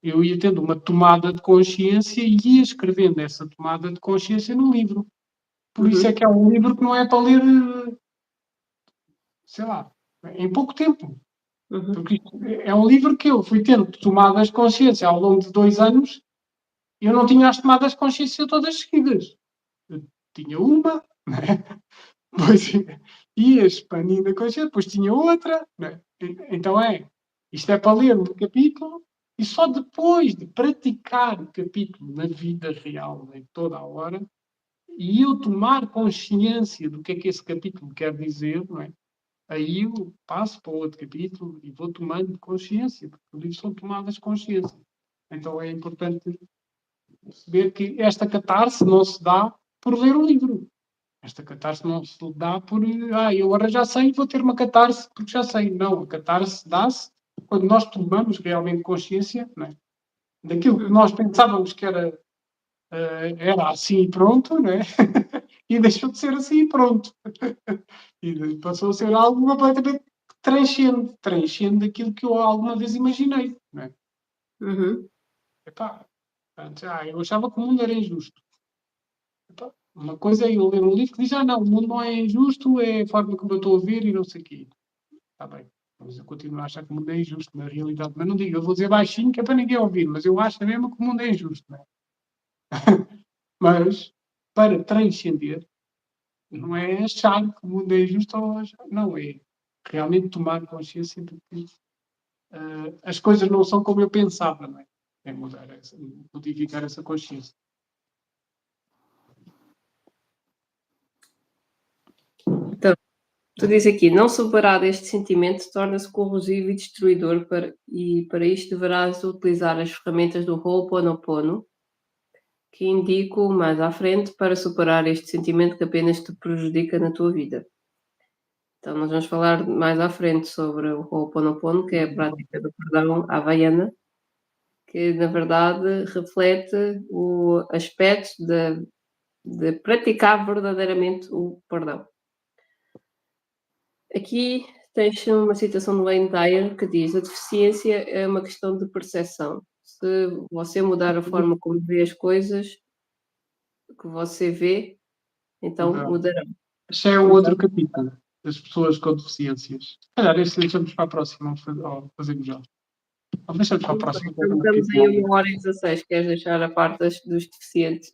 eu ia tendo uma tomada de consciência e ia escrevendo essa tomada de consciência no livro. Por isso é Uhum. que é um livro que não é para ler, sei lá, em pouco tempo. Uhum. Porque é um livro que eu fui tendo tomadas de consciência ao longo de 2 anos e eu não tinha as tomadas de consciência todas seguidas. Eu tinha uma, né? Depois ia expandindo a consciência, depois tinha outra. Né? Então isto é para ler um capítulo e só depois de praticar o capítulo na vida real, em toda a hora, e eu tomar consciência do que é que esse capítulo quer dizer, não é? Aí eu passo para outro capítulo e vou tomando consciência, porque os livros são tomadas de consciência. Então é importante perceber que esta catarse não se dá por ler o livro. Esta catarse não se dá por, eu agora já sei, vou ter uma catarse porque já sei. Não, a catarse dá-se quando nós tomamos realmente consciência, não é? Daquilo que Uhum. nós pensávamos que era assim e pronto, né? E deixou de ser assim e pronto. E passou a ser algo completamente que transcende aquilo que eu alguma vez imaginei. Né? Uhum. Epá, Portanto, eu achava que o mundo era injusto. Então, uma coisa é eu ler um livro que diz: não, o mundo não é injusto, é a forma como eu estou a ver e não sei o quê. Está bem, mas eu continuo a achar que o mundo é injusto, na realidade. Mas não digo, eu vou dizer baixinho que é para ninguém ouvir, mas eu acho mesmo que o mundo é injusto, não é? Mas, para transcender, não é achar que o mundo é injusto ou achar, não, é realmente tomar consciência de que as coisas não são como eu pensava, não é? É modificar essa consciência. Então, tu dizes aqui, não superar este sentimento torna-se corrosivo e destruidor e para isto deverás utilizar as ferramentas do Ho'oponopono, que indico mais à frente para superar este sentimento que apenas te prejudica na tua vida. Então, nós vamos falar mais à frente sobre o Ho'oponopono, que é a prática do perdão havaiana, que na verdade reflete o aspecto de praticar verdadeiramente o perdão. Aqui tens uma citação do Wayne Dyer que diz: a deficiência é uma questão de percepção. Se você mudar a forma como vê as coisas que você vê, então Então, mudará. este é o Então, outro capítulo das pessoas com deficiências. Se calhar este deixamos para a próxima, ou fazemos já. Ou deixamos para a próxima. estamos em 1h16. Queres deixar a parte dos deficientes,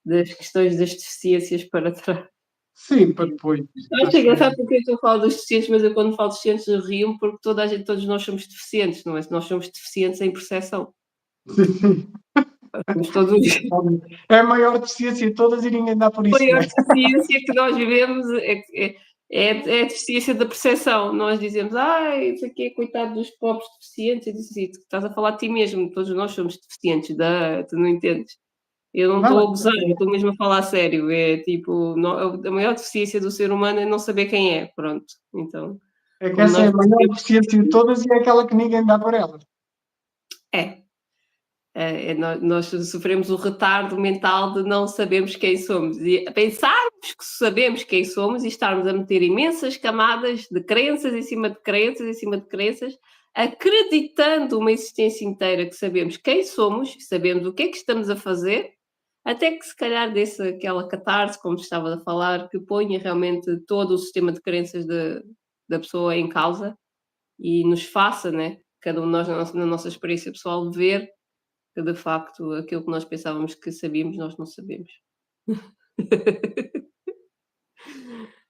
das questões das deficiências para trás? Sim, para depois. Eu acho engraçado porque eu estou a falar dos deficientes, mas eu quando falo de deficientes eu rio-me porque todos nós somos deficientes, não é? Nós somos deficientes em percepção. Sim. Somos todos É a maior deficiência de todas e ninguém dá por a isso, não maior é? deficiência que nós vivemos é a deficiência da percepção. Nós dizemos, ai, isso aqui é coitado dos pobres deficientes. Eu disse assim, tu estás a falar de ti mesmo, todos nós somos deficientes, tu não entendes. Eu não Não, estou a gozar, eu estou mesmo a falar a sério. É tipo, a maior deficiência do ser humano é não saber quem é, pronto. Então, é que como essa é nós a não maior sabemos deficiência de todas e é aquela que ninguém dá por ela. é, nós sofremos o retardo mental de não sabermos quem somos e pensarmos que sabemos quem somos e estarmos a meter imensas camadas de crenças em cima de crenças, em cima de crenças, acreditando uma existência inteira que sabemos quem somos, sabemos o que é que estamos a fazer, até que se calhar desse aquela catarse, como estava a falar, que ponha realmente todo o sistema de crenças da pessoa em causa e nos faça, né, cada um de nós na nossa experiência pessoal, ver que de facto aquilo que nós pensávamos que sabíamos, nós não sabemos.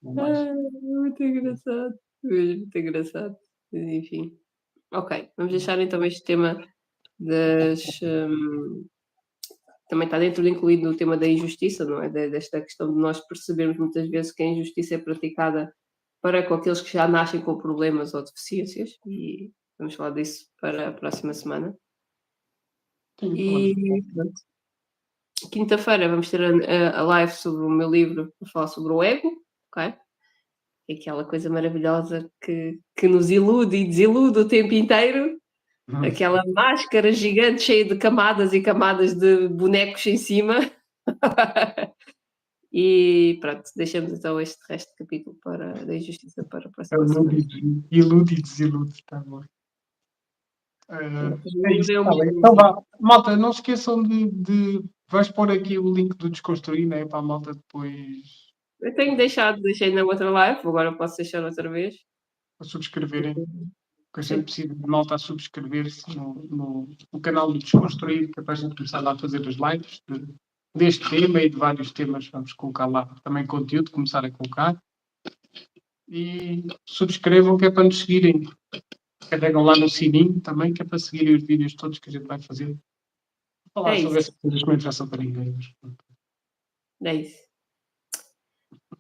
Não mais. Muito engraçado, mesmo muito engraçado. Mas enfim. Ok, vamos deixar então este tema das. Também está dentro incluído no tema da injustiça, não é? Desta questão de nós percebermos muitas vezes que a injustiça é praticada para com aqueles que já nascem com problemas ou deficiências, e vamos falar disso para a próxima semana. Sim, falamos. E pronto. Quinta-feira vamos ter a live sobre o meu livro, a falar sobre o ego, ok? É aquela coisa maravilhosa que nos ilude e desilude o tempo inteiro, aquela máscara gigante cheia de camadas e camadas de bonecos em cima. E pronto, deixamos então este resto de capítulo da injustiça para a próxima semana. Ilude e desilude, está bom. Pois É isso, ilude é o está bem. mesmo, Então sim. vá. Malta, não se esqueçam vais pôr aqui o link do Desconstruir, né? Para a malta depois Eu tenho deixado, deixei na outra live, agora posso deixar outra vez. subscreverem. Que a gente Sim. precisa de malta a subscrever-se no canal do Desconstruir, que é para a gente começar lá a fazer as lives deste tema e de vários temas. Vamos colocar lá também conteúdo, começar a colocar. E subscrevam, que é para nos seguirem. Carregam lá no sininho também, que é para seguirem os vídeos todos que a gente vai fazer. Falar É sobre isso, essas coisas que não interessam para ninguém. é isso.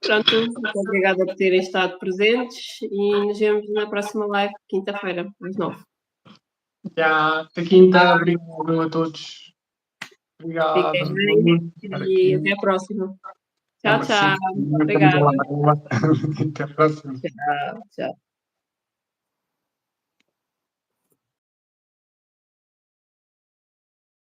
Pronto, muito obrigada por terem estado presentes e nos vemos na próxima live, quinta-feira, às 9h. Já, até quinta, obrigado a todos. Fiquem Obrigado. bem Estar e aqui. até a próxima. É Tchau, uma tchau. simples. Obrigada. Até a próxima. Tchau, tchau.